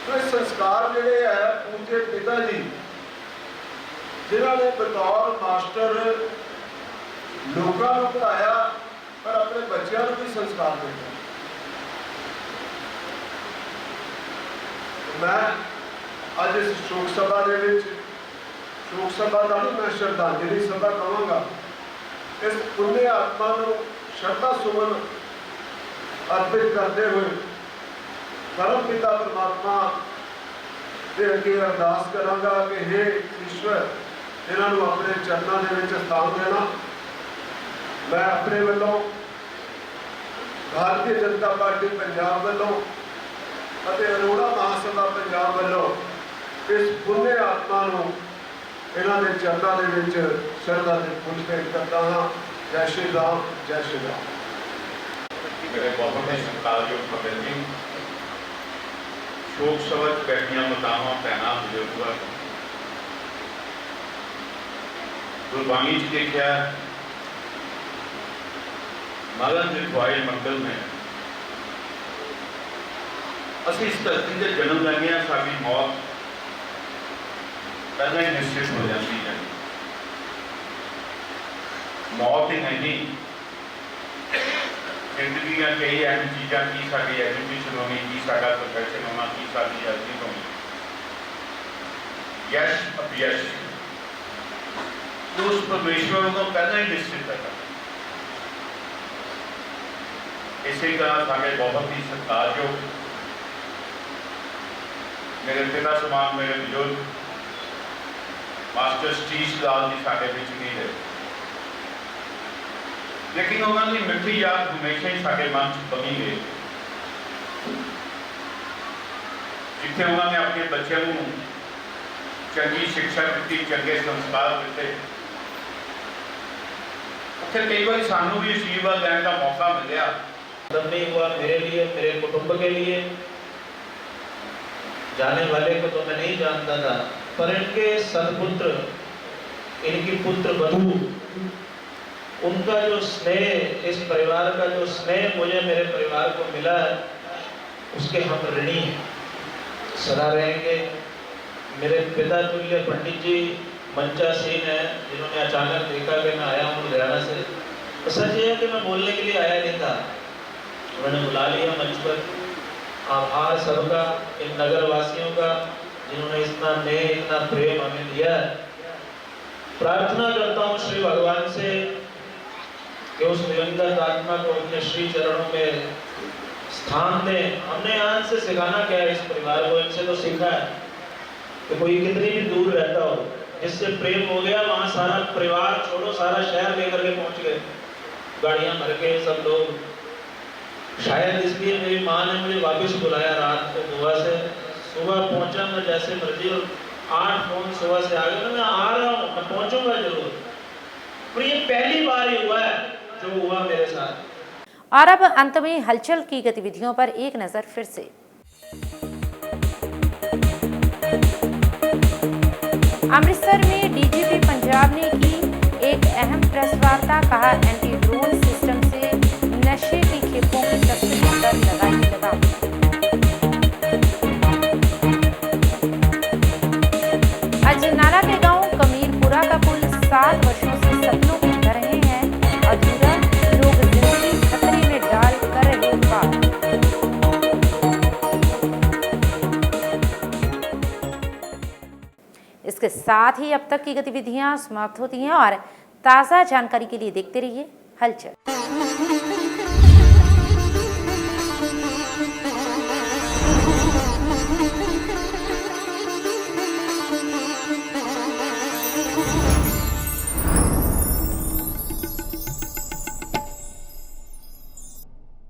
[SPEAKER 18] तो संस्कार जिहड़े है पूज्य पिता जी जिन्होंने बतौर मास्टर लोगों को पढ़ाया पर अपने बच्चों को भी संस्कार दिया। मैं अज इस शोक सभा के विच शोक सभा का नहीं मैं श्रद्धांजलि सभा कहूँगा। इस पुण्य आत्मा को श्रद्धा सुमन अर्पित करते हुए परम पिता परमात्मा के अगे अरदास करांगा कि हे ईश्वर इन्हों अपने चरणों के विच स्थान देना। मैं अपने वालों भारतीय जनता पार्टी पंजाब वालों अते अरोड़ा महासभा पंजाब वालों इस पुण्य आत्मा को इन्हों के चरणों के विच श्रद्धा के फुल भेंट करता हाँ। जय श्री राम, जय श्री राम।
[SPEAKER 19] मेरे बहुत ही सत्कारयोग कपिल जी, शोक सभा बैठिया मातावां भैणां बजुर्ग गुरबाणी च देखिया मरण लिखवाए मंगल में असीं इस धरती से जन्म लैंदे हां, साडी मौत पहले ही निश्चित हो जाती है। मौत ही नहीं जिंदगी कई अहम चीज़ा की साड़ी एजुकेशन होनी, की साडा प्रोफैशन होना, की साड़ी अर्जित होनी, यश अपयश उस परमेश्वर को पहले ही निश्चित है। इसी तरह साढ़े बहुत ही सत्कारयोग मेरे पिता समान मेरे बुजुर्ग मास्टर सतीश लाल जी साढ़े विच नहीं रहे, लेकिन उन्होंने मिठी याद हमेशा ही साढ़े मन च बनी गई। जिथे उन्होंने अपने बच्चों को चंगी शिक्षा दी, चंगे संस्कार दिते, उत्थे कई बार सानू भी आशीर्वाद लैन का मौका मिलया।
[SPEAKER 20] नहीं हुआ मेरे लिए, मेरे कुटुंब के लिए। जाने वाले को तो मैं नहीं जानता था, पर इनके सदपुत्र, इनकी पुत्र वधू उनका जो स्नेह, इस परिवार का जो स्नेह मुझे मेरे परिवार को मिला है, उसके हम ऋणी हैं, सदा रहेंगे। मेरे पिता तुल्य पंडित जी मंचा सीन है, जिन्होंने अचानक देखा कि मैं आया हूँ लुधियाना से। तो सच ये है कि मैं बोलने के लिए आया नहीं था, उन्होंने बुला लिया मंच पर। आभार सबका, इन नगर वासियों का, जिन्होंने इतना स्नेह, इतना प्रेम हमें दिया है। प्रार्थना करता हूँ श्री भगवान से कि उस दिवंगत आत्मा को अपने श्री चरणों में स्थान दें। हमने यहाँ से सिखाना क्या है इस परिवार को, इनसे तो सीखा है कि कोई कितनी भी दूर रहता हो, जिससे प्रेम हो गया वहाँ सारा परिवार छोड़ो, सारा शहर लेकर के पहुँच गए, गाड़ियाँ भर के सब लोग। शायद इसलिए मेरी माँ ने मुझे वापस बुलाया रात को गोवा से। सुबह पहुँचा मैं जैसे मर्जी, और 8 फोन सुबह से आ गए, मैं आ रहा हूँ, मैं पहुँचूंगा जरूर। पर ये पहली बार ही हुआ है जो हुआ मेरे साथ।
[SPEAKER 1] और अब अंत में हलचल की गतिविधियों पर एक नजर फिर से। अमृतसर में डीजीपी पंजाब ने की एक अहम प्रेस वार्ता, कहा एंटी ड्रोन सिस्टम से नशे की खेपों की तस्करी पर लगाई लगाम। अजनाला के गांव कमीरपुरा का पुल 7 वर्षों से सपनों की तरह है अधूरा, लोग जिंदगी खतरे में डाल कर रहे पार। इसके साथ ही अब तक की गतिविधियां समाप्त होती हैं और ताज़ा जानकारी के लिए देखते रहिए हलचल।